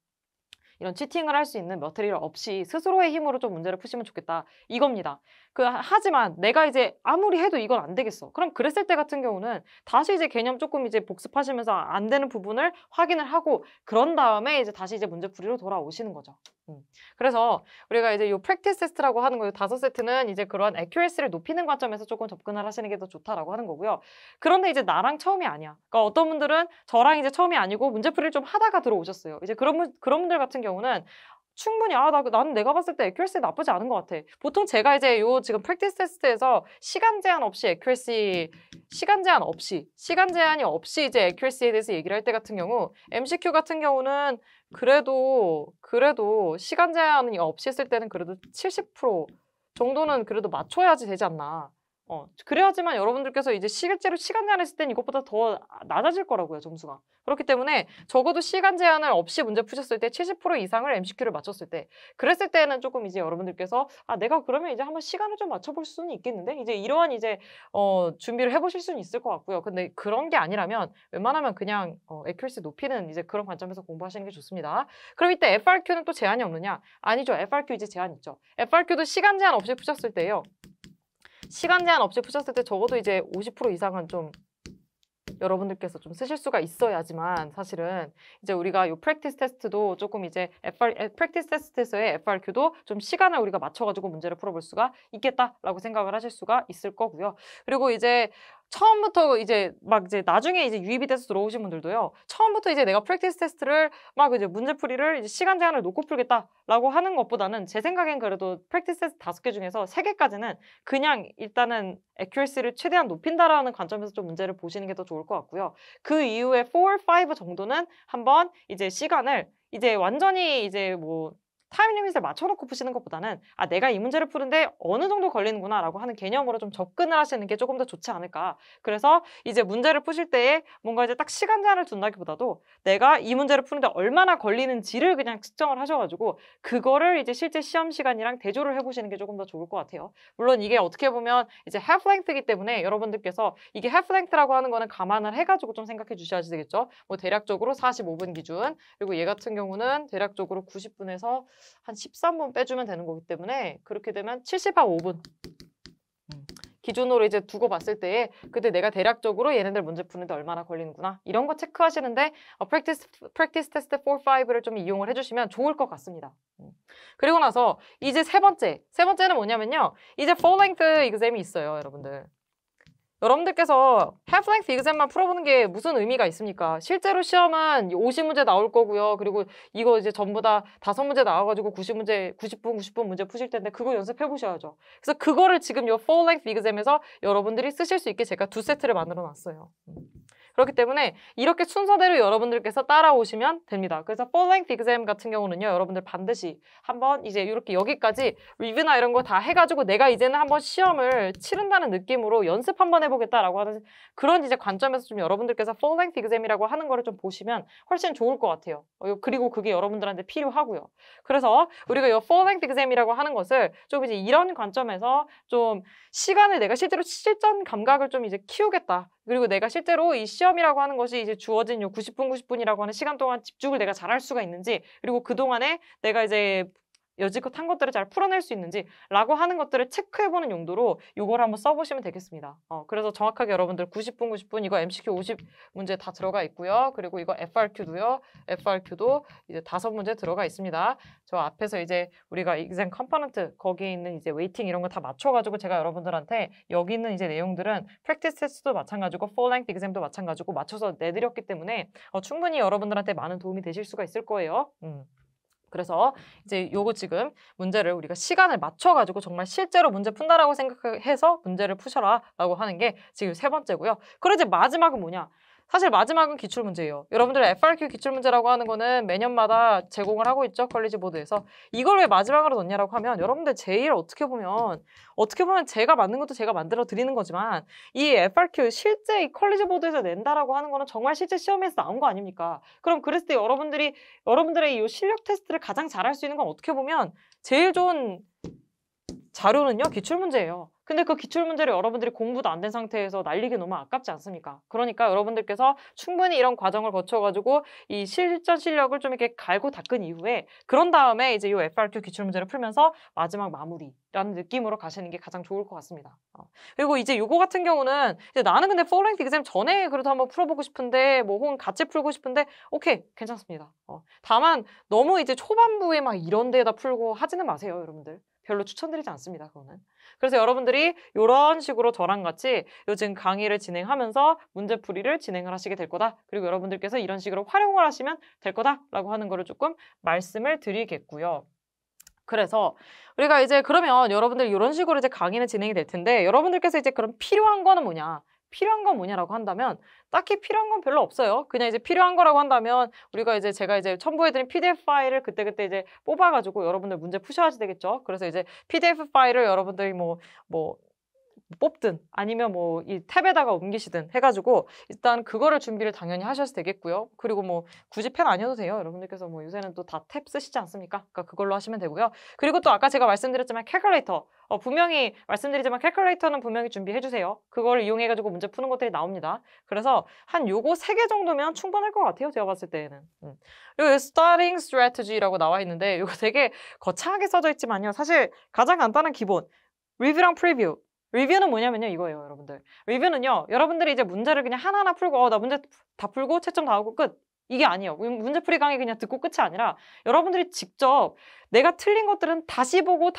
Speaker 1: 이런 치팅을 할 수 있는 머테리얼 없이 스스로의 힘으로 좀 문제를 푸시면 좋겠다. 이겁니다. 하지만 내가 이제 아무리 해도 이건 안 되겠어. 그럼 그랬을 때 같은 경우는 다시 이제 개념 조금 이제 복습하시면서 안 되는 부분을 확인을 하고 그런 다음에 이제 다시 이제 문제풀이로 돌아오시는 거죠. 그래서 우리가 이제 요 프랙티스 테스트라고 하는 거요 5세트는 이제 그런 액큐레시를 높이는 관점에서 조금 접근을 하시는 게 더 좋다라고 하는 거고요. 그런데 이제 나랑 처음이 아니야. 그러니까 어떤 분들은 저랑 이제 처음이 아니고 문제풀이를 좀 하다가 들어오셨어요. 이제 그런 분들 같은 경우는 충분히 나는 내가 봤을 때 액큐레시 나쁘지 않은 것 같아. 보통 제가 이제 요 지금 프랙티스 테스트에서 시간 제한 없이 시간 제한이 없이 이제 액큐레시에 대해서 얘기를 할 때 같은 경우 MCQ 같은 경우는 그래도 시간 제한이 없이 했을 때는 그래도 70% 정도는 그래도 맞춰야지 되지 않나. 그래야지만 여러분들께서 이제 실제로 시간 제한 했을 땐 이것보다 더 낮아질 거라고요, 점수가. 그렇기 때문에 적어도 시간 제한을 없이 문제 푸셨을 때 70% 이상을 MCQ를 맞췄을 때 그랬을 때는 조금 이제 여러분들께서 내가 그러면 이제 한번 시간을 좀 맞춰볼 수는 있겠는데 이제 이러한 이제 준비를 해보실 수는 있을 것 같고요. 근데 그런 게 아니라면 웬만하면 그냥 액큐레시 높이는 이제 그런 관점에서 공부하시는 게 좋습니다. 그럼 이때 FRQ는 또 제한이 없느냐? 아니죠. FRQ 이제 제한 있죠. FRQ도 시간 제한 없이 푸셨을 때요. 시간 제한 없이 푸셨을 때 적어도 이제 50% 이상은 좀 여러분들께서 좀 쓰실 수가 있어야지만 사실은 이제 우리가 요 프랙티스 테스트도 조금 이제 프랙티스 테스트에서의 FRQ도 좀 시간을 우리가 맞춰가지고 문제를 풀어볼 수가 있겠다라고 생각을 하실 수가 있을 거고요. 그리고 이제 처음부터 이제 나중에 이제 유입이 돼서 들어오신 분들도요. 처음부터 이제 내가 프랙티스 테스트를 막 이제 문제풀이를 이제 시간 제한을 놓고 풀겠다라고 하는 것보다는 제 생각엔 그래도 프랙티스 테스트 5개 중에서 3개까지는 그냥 일단은 액큐레시를 최대한 높인다라는 관점에서 좀 문제를 보시는 게 더 좋을 것 같고요. 그 이후에 4, 5 정도는 한번 이제 시간을 이제 완전히 이제 뭐 타임 리밋을 맞춰놓고 푸시는 것보다는 내가 이 문제를 푸는데 어느 정도 걸리는구나 라고 하는 개념으로 좀 접근을 하시는 게 조금 더 좋지 않을까. 그래서 이제 문제를 푸실 때에 뭔가 이제 딱 시간 제한을 둔다기보다도 내가 이 문제를 푸는데 얼마나 걸리는지를 그냥 측정을 하셔가지고 그거를 이제 실제 시험 시간이랑 대조를 해보시는 게 조금 더 좋을 것 같아요. 물론 이게 어떻게 보면 이제 half length이기 때문에 여러분들께서 이게 half length라고 하는 거는 감안을 해가지고 좀 생각해 주셔야 되겠죠. 뭐 대략적으로 45분 기준, 그리고 얘 같은 경우는 대략적으로 90분에서 한 13분 빼주면 되는 거기 때문에 그렇게 되면 75분 기준으로 이제 두고 봤을 때에 그때 내가 대략적으로 얘네들 문제 푸는데 얼마나 걸리는구나 이런 거 체크하시는데 프랙티스 테스트 4, 5를 좀 이용을 해주시면 좋을 것 같습니다. 그리고 나서 이제 세 번째는 뭐냐면요. 이제 full length exam이 있어요, 여러분들. 여러분들께서 half length exam만 풀어보는 게 무슨 의미가 있습니까? 실제로 시험은 50문제 나올 거고요. 그리고 이거 이제 전부 다 5문제 나와가지고 90분 문제 푸실 텐데 그거 연습해 보셔야죠. 그래서 그거를 지금 요 full length exam에서 여러분들이 쓰실 수 있게 제가 2세트를 만들어 놨어요. 그렇기 때문에 이렇게 순서대로 여러분들께서 따라오시면 됩니다. 그래서 full length exam 같은 경우는요, 여러분들 반드시 한번 이제 이렇게 여기까지 리뷰나 이런 거 다 해가지고 내가 이제는 한번 시험을 치른다는 느낌으로 연습 한번 해보겠다라고 하는 그런 이제 관점에서 좀 여러분들께서 full length exam이라고 하는 거를 좀 보시면 훨씬 좋을 것 같아요. 그리고 그게 여러분들한테 필요하고요. 그래서 우리가 이 full length exam이라고 하는 것을 좀 이제 이런 관점에서 좀 시간을 내가 실제로 실전 감각을 좀 이제 키우겠다. 그리고 내가 실제로 이 시험이라고 하는 것이 이제 주어진 요 90분이라고 하는 시간 동안 집중을 내가 잘할 수가 있는지, 그리고 그동안에 내가 이제 여지껏 한 것들을 잘 풀어낼 수 있는지 라고 하는 것들을 체크해보는 용도로 이걸 한번 써보시면 되겠습니다. 그래서 정확하게 여러분들 90분 이거 MCQ 50문제 다 들어가 있고요. 그리고 이거 FRQ도 이제 5문제 들어가 있습니다. 저 앞에서 이제 우리가 exam component 거기에 있는 이제 웨이팅 이런 거 다 맞춰가지고 제가 여러분들한테 여기 있는 이제 내용들은 practice test도 마찬가지고 full length exam도 마찬가지고 맞춰서 내드렸기 때문에 충분히 여러분들한테 많은 도움이 되실 수가 있을 거예요. 그래서 이제 요거 지금 문제를 우리가 시간을 맞춰가지고 정말 실제로 문제 푼다라고 생각해서 문제를 푸셔라 라고 하는 게 지금 3번째고요. 그리고 이제 마지막은 뭐냐? 사실 마지막은 기출문제예요. 여러분들 FRQ 기출문제라고 하는 거는 매년마다 제공을 하고 있죠. 컬리지 보드에서. 이걸 왜 마지막으로 넣냐라고 하면 여러분들 제일 어떻게 보면 제가 만든 것도 제가 만들어 드리는 거지만 이 FRQ 실제 이 컬리지 보드에서 낸다라고 하는 거는 정말 실제 시험에서 나온 거 아닙니까? 그럼 그랬을 때 여러분들의 이 실력 테스트를 가장 잘할 수 있는 건 어떻게 보면 제일 좋은 자료는요, 기출문제예요. 근데 그 기출문제를 여러분들이 공부도 안 된 상태에서 날리기 너무 아깝지 않습니까? 그러니까 여러분들께서 충분히 이런 과정을 거쳐가지고 이 실전 실력을 좀 이렇게 갈고 닦은 이후에 그런 다음에 이제 이 FRQ 기출문제를 풀면서 마지막 마무리라는 느낌으로 가시는 게 가장 좋을 것 같습니다. 그리고 이제 요거 같은 경우는 이제 나는 근데 fall length exam 전에 그래도 한번 풀어보고 싶은데 뭐 혹은 같이 풀고 싶은데 오케이 괜찮습니다. 다만 너무 이제 초반부에 막 이런 데에다 풀고 하지는 마세요, 여러분들. 별로 추천드리지 않습니다, 그거는. 그래서 여러분들이 이런 식으로 저랑 같이 요즘 강의를 진행하면서 문제풀이를 진행을 하시게 될 거다. 그리고 여러분들께서 이런 식으로 활용을 하시면 될 거다라고 하는 거를 조금 말씀을 드리겠고요. 그래서 우리가 이제 그러면 여러분들 이런 식으로 이제 강의는 진행이 될 텐데 여러분들께서 이제 그럼 필요한 거는 뭐냐? 필요한 건 뭐냐라고 한다면 딱히 필요한 건 별로 없어요. 그냥 이제 필요한 거라고 한다면 우리가 이제 제가 이제 첨부해드린 PDF 파일을 그때그때 이제 뽑아가지고 여러분들 문제 푸셔야 되겠죠. 그래서 이제 PDF 파일을 여러분들이 뭐 뽑든 아니면 뭐 이 탭에다가 옮기시든 해가지고 일단 그거를 준비를 당연히 하셔도 되겠고요. 그리고 뭐 굳이 펜 아니어도 돼요. 여러분들께서 뭐 요새는 또 다 탭 쓰시지 않습니까? 그러니까 그걸로 하시면 되고요. 그리고 또 아까 제가 말씀드렸지만 캘큘레이터 분명히 말씀드리지만 캘큘레이터는 분명히 준비해 주세요. 그걸 이용해가지고 문제 푸는 것들이 나옵니다. 그래서 한 요거 3개 정도면 충분할 것 같아요. 제가 봤을 때는. 그리고 starting strategy라고 나와 있는데 이거 되게 거창하게 써져 있지만요. 사실 가장 간단한 기본 리뷰랑 프리뷰 리뷰는 뭐냐면요 이거예요 여러분들. 리뷰는요 여러분들이 이제 문제를 그냥 하나하나 풀고 나 문제 다 풀고 채점 다 하고 끝. 이게 아니에요. 문제풀이 강의 그냥 듣고 끝이 아니라 여러분들이 직접 내가 틀린 것들은 다시 보고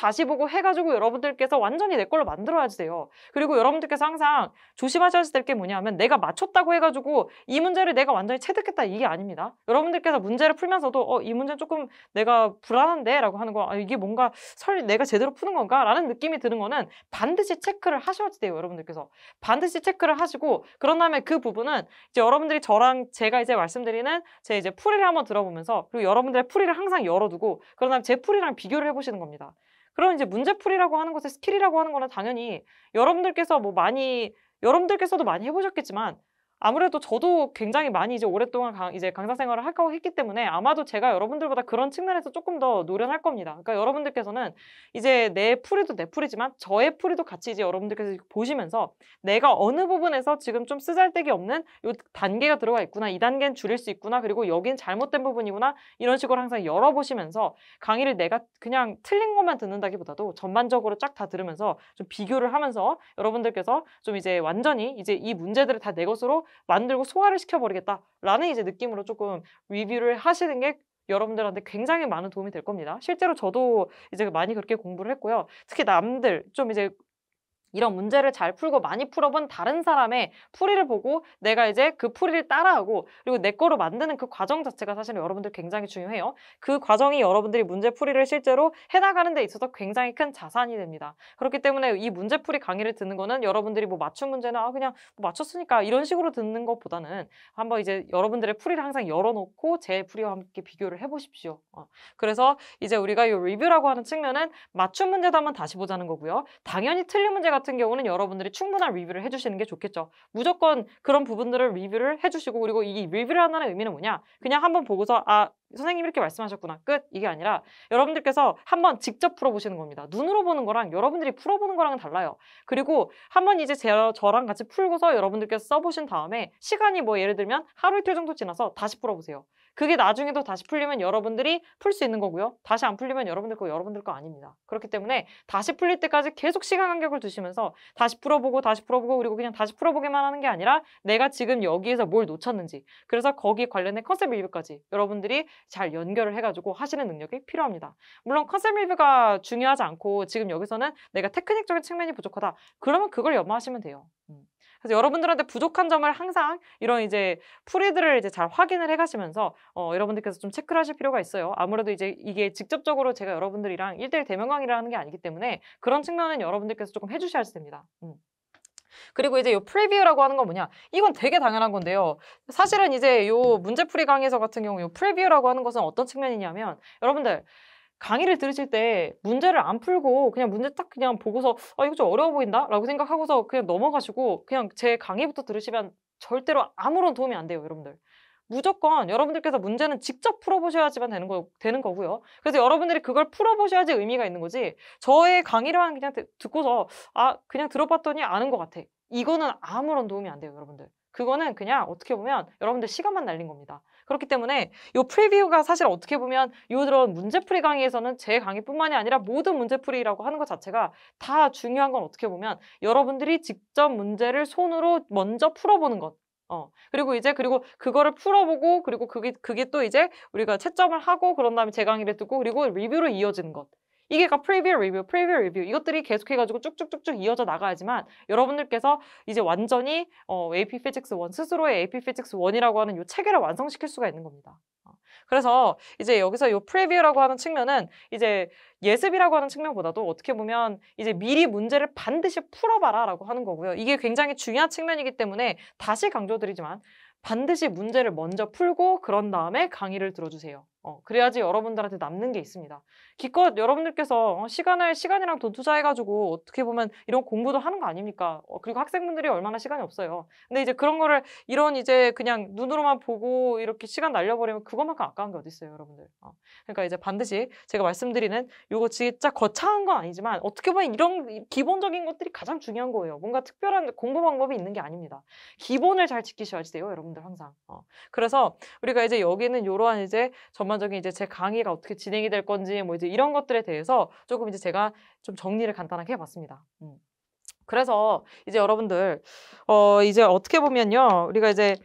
Speaker 1: 해가지고 여러분들께서 완전히 내 걸로 만들어야 돼요. 그리고 여러분들께서 항상 조심하셔야 될 게 뭐냐면 내가 맞췄다고 해가지고 이 문제를 내가 완전히 체득했다 이게 아닙니다. 여러분들께서 문제를 풀면서도 이 문제는 조금 내가 불안한데 라고 하는 거 이게 뭔가 내가 제대로 푸는 건가? 라는 느낌이 드는 거는 반드시 체크를 하셔야 돼요. 여러분들께서. 반드시 체크를 하시고 그런 다음에 그 부분은 이제 여러분들이 저랑 제가 이제 말씀드리는 제 이제 풀이를 한번 들어보면서 그리고 여러분들의 풀이를 항상 열어두고 그런 다음에 제 풀이랑 비교를 해보시는 겁니다. 그럼 이제 문제풀이라고 하는 것의 스킬이라고 하는 거는 당연히 여러분들께서 여러분들께서도 많이 해보셨겠지만 아무래도 저도 굉장히 많이 이제 오랫동안 이제 강사 생활을 하고 했기 때문에 아마도 제가 여러분들보다 그런 측면에서 조금 더 노련할 겁니다. 그러니까 여러분들께서는 이제 내 풀이도 내 풀이지만 저의 풀이도 같이 이제 여러분들께서 보시면서 내가 어느 부분에서 지금 좀 쓰잘데기 없는 요 단계가 들어가 있구나. 이 단계는 줄일 수 있구나. 그리고 여긴 잘못된 부분이구나. 이런 식으로 항상 열어보시면서 강의를 내가 그냥 틀린 것만 듣는다기보다도 전반적으로 쫙 다 들으면서 좀 비교를 하면서 여러분들께서 좀 이제 완전히 이제 이 문제들을 다 내 것으로 만들고 소화를 시켜버리겠다라는 이제 느낌으로 조금 리뷰를 하시는 게 여러분들한테 굉장히 많은 도움이 될 겁니다. 실제로 저도 이제 많이 그렇게 공부를 했고요. 특히 남들 좀 이제 이런 문제를 잘 풀고 많이 풀어본 다른 사람의 풀이를 보고 내가 이제 그 풀이를 따라하고 그리고 내 거로 만드는 그 과정 자체가 사실은 여러분들 굉장히 중요해요. 그 과정이 여러분들이 문제풀이를 실제로 해나가는 데 있어서 굉장히 큰 자산이 됩니다. 그렇기 때문에 이 문제풀이 강의를 듣는 거는 여러분들이 뭐 맞춘 문제는 그냥 뭐 맞췄으니까 이런 식으로 듣는 것보다는 한번 이제 여러분들의 풀이를 항상 열어놓고 제 풀이와 함께 비교를 해보십시오. 그래서 이제 우리가 이 리뷰라고 하는 측면은 맞춘 문제도 한번 다시 보자는 거고요. 당연히 틀린 문제 같은 경우는 여러분들이 충분한 리뷰를 해주시는 게 좋겠죠. 무조건 그런 부분들을 리뷰를 해주시고 그리고 이 리뷰를 한다는 의미는 뭐냐? 그냥 한번 보고서 선생님 이렇게 말씀하셨구나. 끝. 이게 아니라 여러분들께서 한번 직접 풀어보시는 겁니다. 눈으로 보는 거랑 여러분들이 풀어보는 거랑은 달라요. 그리고 한번 이제 저랑 같이 풀고서 여러분들께서 써보신 다음에 시간이 뭐 예를 들면 하루 이틀 정도 지나서 다시 풀어보세요. 그게 나중에도 다시 풀리면 여러분들이 풀 수 있는 거고요. 다시 안 풀리면 여러분들 거 아닙니다. 그렇기 때문에 다시 풀릴 때까지 계속 시간 간격을 두시면서 다시 풀어보고 그리고 그냥 다시 풀어보기만 하는 게 아니라 내가 지금 여기에서 뭘 놓쳤는지 그래서 거기 관련된 컨셉 리뷰까지 여러분들이 잘 연결을 해가지고 하시는 능력이 필요합니다. 물론 컨셉 리뷰가 중요하지 않고 지금 여기서는 내가 테크닉적인 측면이 부족하다. 그러면 그걸 연마하시면 돼요. 그래서 여러분들한테 부족한 점을 항상 이런 이제 풀이들을 이제 잘 확인을 해가시면서 여러분들께서 좀 체크를 하실 필요가 있어요. 아무래도 이제 이게 직접적으로 제가 여러분들이랑 1대1 대면 강의를 하는 게 아니기 때문에 그런 측면은 여러분들께서 조금 해주셔야 됩니다. 그리고 이제 요 프리뷰라고 하는 건 뭐냐? 이건 되게 당연한 건데요. 사실은 이제 요 문제풀이 강의에서 같은 경우 요 프리뷰라고 하는 것은 어떤 측면이냐면 여러분들 강의를 들으실 때 문제를 안 풀고 그냥 문제 딱 그냥 보고서 이거 좀 어려워 보인다라고 생각하고서 그냥 넘어가시고 그냥 제 강의부터 들으시면 절대로 아무런 도움이 안 돼요, 여러분들. 무조건 여러분들께서 문제는 직접 풀어보셔야지만 되는 거고요. 그래서 여러분들이 그걸 풀어보셔야지 의미가 있는 거지. 저의 강의만 그냥 듣고서 그냥 들어봤더니 아는 것 같아. 이거는 아무런 도움이 안 돼요, 여러분들. 그거는 그냥 어떻게 보면 여러분들 시간만 날린 겁니다. 그렇기 때문에 이 프리뷰가 사실 어떻게 보면 이런 문제풀이 강의에서는 제 강의뿐만이 아니라 모든 문제풀이라고 하는 것 자체가 다 중요한 건 어떻게 보면 여러분들이 직접 문제를 손으로 먼저 풀어보는 것. 그리고 그거를 풀어보고 그리고 그게 또 이제 우리가 채점을 하고 그런 다음에 제 강의를 듣고 그리고 리뷰로 이어지는 것. 이게 프리뷰 리뷰 이것들이 계속해가지고 쭉쭉쭉쭉 이어져 나가야지만 여러분들께서 이제 완전히 AP Physics 1 스스로의 AP Physics 1이라고 하는 이 체계를 완성시킬 수가 있는 겁니다. 그래서 이제 여기서 이 프리뷰라고 하는 측면은 이제 예습이라고 하는 측면보다도 어떻게 보면 이제 미리 문제를 반드시 풀어봐라라고 하는 거고요. 이게 굉장히 중요한 측면이기 때문에 다시 강조드리지만 반드시 문제를 먼저 풀고 그런 다음에 강의를 들어주세요. 그래야지 여러분들한테 남는 게 있습니다. 기껏 여러분들께서 시간이랑 돈 투자해가지고 어떻게 보면 이런 공부도 하는 거 아닙니까? 그리고 학생분들이 얼마나 시간이 없어요. 근데 이제 그런 거를 이런 이제 그냥 눈으로만 보고 이렇게 시간 날려버리면 그것만큼 아까운 게 어디 있어요, 여러분들. 그러니까 이제 반드시 제가 말씀드리는 요거 진짜 거창한 건 아니지만 어떻게 보면 이런 기본적인 것들이 가장 중요한 거예요. 뭔가 특별한 공부 방법이 있는 게 아닙니다. 기본을 잘 지키셔야지 돼요, 여러분들 항상. 그래서 우리가 이제 여기는 이러한 이제 전반적인 이제 제 강의가 어떻게 진행이 될 건지 뭐 이제 이런 것들에 대해서 조금 이제 제가 좀 정리를 간단하게 해봤습니다. 그래서 이제 여러분들 이제 어떻게 보면요, 우리가 이제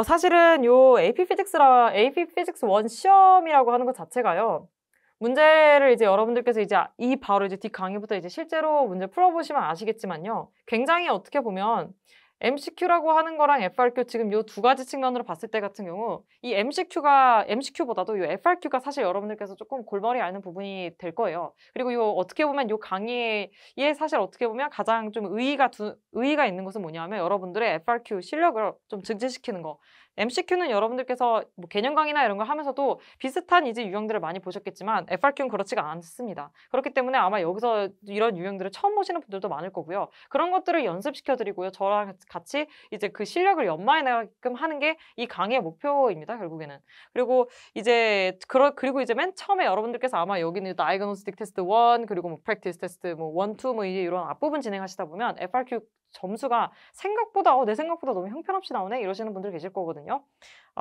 Speaker 1: 사실은 요 AP Physics 1 시험이라고 하는 것 자체가요. 문제를 이제 여러분들께서 이제 바로 이제 뒷 강의부터 이제 실제로 문제 풀어보시면 아시겠지만요. 굉장히 어떻게 보면 MCQ라고 하는 거랑 FRQ 지금 요 두 가지 측면으로 봤을 때 같은 경우 이 MCQ보다도 요 FRQ가 사실 여러분들께서 조금 골머리 앓는 부분이 될 거예요. 그리고 요 어떻게 보면 요 강의에 사실 어떻게 보면 가장 좀 의의가 있는 것은 뭐냐면 여러분들의 FRQ 실력을 좀 증진시키는 거. MCQ는 여러분들께서 뭐 개념 강의나 이런 걸 하면서도 비슷한 이제 유형들을 많이 보셨겠지만 FRQ는 그렇지가 않습니다. 그렇기 때문에 아마 여기서 이런 유형들을 처음 보시는 분들도 많을 거고요. 그런 것들을 연습시켜 드리고요. 저랑 같이 이제 그 실력을 연마해내게끔 하는 게 이 강의의 목표입니다. 결국에는. 그리고 이제 맨 처음에 여러분들께서 아마 여기는 Diagnostic Test 1 그리고 뭐 Practice Test 뭐 1, 2 뭐 이제 이런 앞부분 진행하시다 보면 FRQ 점수가 생각보다 내 생각보다 너무 형편없이 나오네 이러시는 분들 계실 거거든요.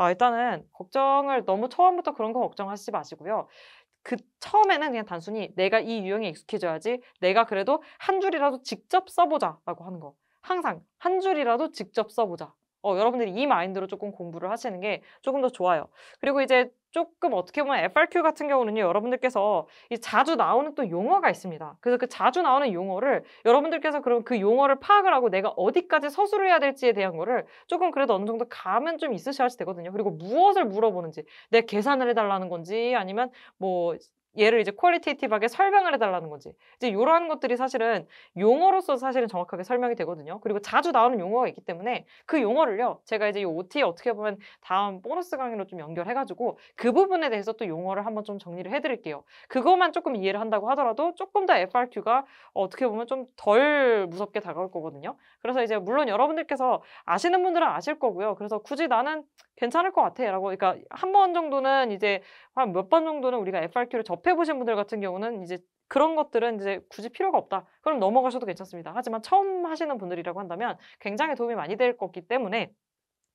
Speaker 1: 일단은 걱정을 너무 처음부터 그런 거 걱정하시지 마시고요. 그 처음에는 그냥 단순히 내가 이 유형에 익숙해져야지 내가 그래도 한 줄이라도 직접 써보자라고 하는 거. 항상 한 줄이라도 직접 써보자. 여러분들이 이 마인드로 조금 공부를 하시는 게 조금 더 좋아요. 그리고 이제 조금 어떻게 보면 FRQ 같은 경우는요, 여러분들께서 자주 나오는 또 용어가 있습니다. 그래서 그 자주 나오는 용어를 여러분들께서 그럼 그 용어를 파악을 하고 내가 어디까지 서술을 해야 될지에 대한 거를 조금 그래도 어느 정도 감은 좀 있으셔야지 되거든요. 그리고 무엇을 물어보는지, 내 계산을 해달라는 건지 아니면 뭐 얘를 이제 퀄리테이티브하게 설명을 해달라는 건지 이제 이러한 것들이 사실은 용어로서 사실은 정확하게 설명이 되거든요. 그리고 자주 나오는 용어가 있기 때문에 그 용어를요, 제가 이제 이 OT 어떻게 보면 다음 보너스 강의로 좀 연결해가지고 그 부분에 대해서 또 용어를 한번 좀 정리를 해드릴게요. 그것만 조금 이해를 한다고 하더라도 조금 더 FRQ가 어떻게 보면 좀 덜 무섭게 다가올 거거든요. 그래서 이제 물론 여러분들께서 아시는 분들은 아실 거고요. 그래서 굳이 나는 괜찮을 것 같아 라고, 그러니까 한 번 정도는 이제 한 몇 번 정도는 우리가 FRQ를 접해보신 분들 같은 경우는 이제 그런 것들은 이제 굳이 필요가 없다. 그럼 넘어가셔도 괜찮습니다. 하지만 처음 하시는 분들이라고 한다면 굉장히 도움이 많이 될 거기 때문에,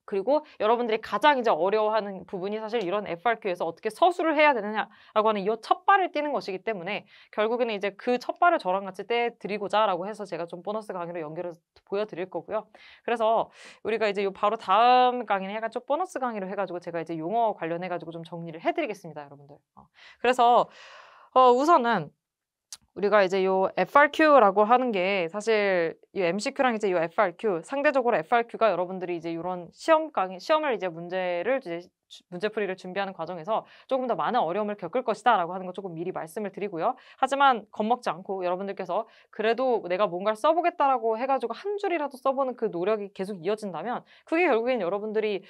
Speaker 1: 그리고 여러분들이 가장 이제 어려워하는 부분이 사실 이런 FRQ에서 어떻게 서술을 해야 되느냐라고 하는 이 첫 발을 띄는 것이기 때문에 결국에는 이제 그 첫 발을 저랑 같이 떼드리고자라고 해서 제가 좀 보너스 강의로 연결해서 보여드릴 거고요. 그래서 우리가 이제 요 바로 다음 강의는 약간 좀 보너스 강의로 해가지고 제가 이제 용어 관련해가지고 좀 정리를 해드리겠습니다, 여러분들. 그래서 우선은 우리가 이제 요 FRQ라고 하는 게 사실 이 MCQ랑 이제 요 FRQ 상대적으로 FRQ가 여러분들이 이제 요런 시험을 이제 문제풀이를 준비하는 과정에서 조금 더 많은 어려움을 겪을 것이다라고 하는 거 조금 미리 말씀을 드리고요. 하지만 겁먹지 않고 여러분들께서 그래도 내가 뭔가를 써보겠다라고 해가지고 한 줄이라도 써보는 그 노력이 계속 이어진다면 그게 결국엔 여러분들이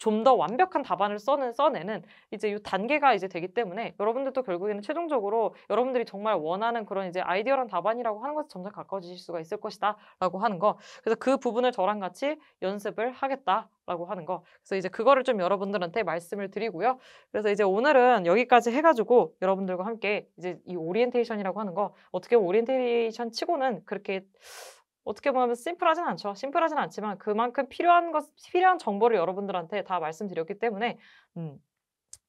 Speaker 1: 좀 더 완벽한 답안을 써내는 이제 이 단계가 이제 되기 때문에 여러분들도 결국에는 최종적으로 여러분들이 정말 원하는 그런 이제 아이디어란 답안이라고 하는 것에 점점 가까워지실 수가 있을 것이다라고 하는 거. 그래서 그 부분을 저랑 같이 연습을 하겠다라고 하는 거. 그래서 이제 그거를 좀 여러분들한테 말씀을 드리고요. 그래서 이제 오늘은 여기까지 해가지고 여러분들과 함께 이제 이 오리엔테이션이라고 하는 거 어떻게 보면 오리엔테이션 치고는 그렇게 어떻게 보면 심플하진 않죠. 심플하진 않지만 그만큼 필요한 정보를 여러분들한테 다 말씀드렸기 때문에 음,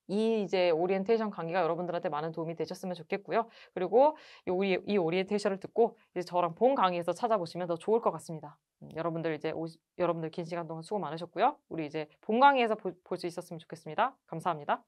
Speaker 1: 이 이제 오리엔테이션 강의가 여러분들한테 많은 도움이 되셨으면 좋겠고요. 그리고 이 오리엔테이션을 듣고 이제 저랑 본 강의에서 찾아보시면 더 좋을 것 같습니다. 여러분들 긴 시간 동안 수고 많으셨고요. 우리 이제 본 강의에서 볼 수 있었으면 좋겠습니다. 감사합니다.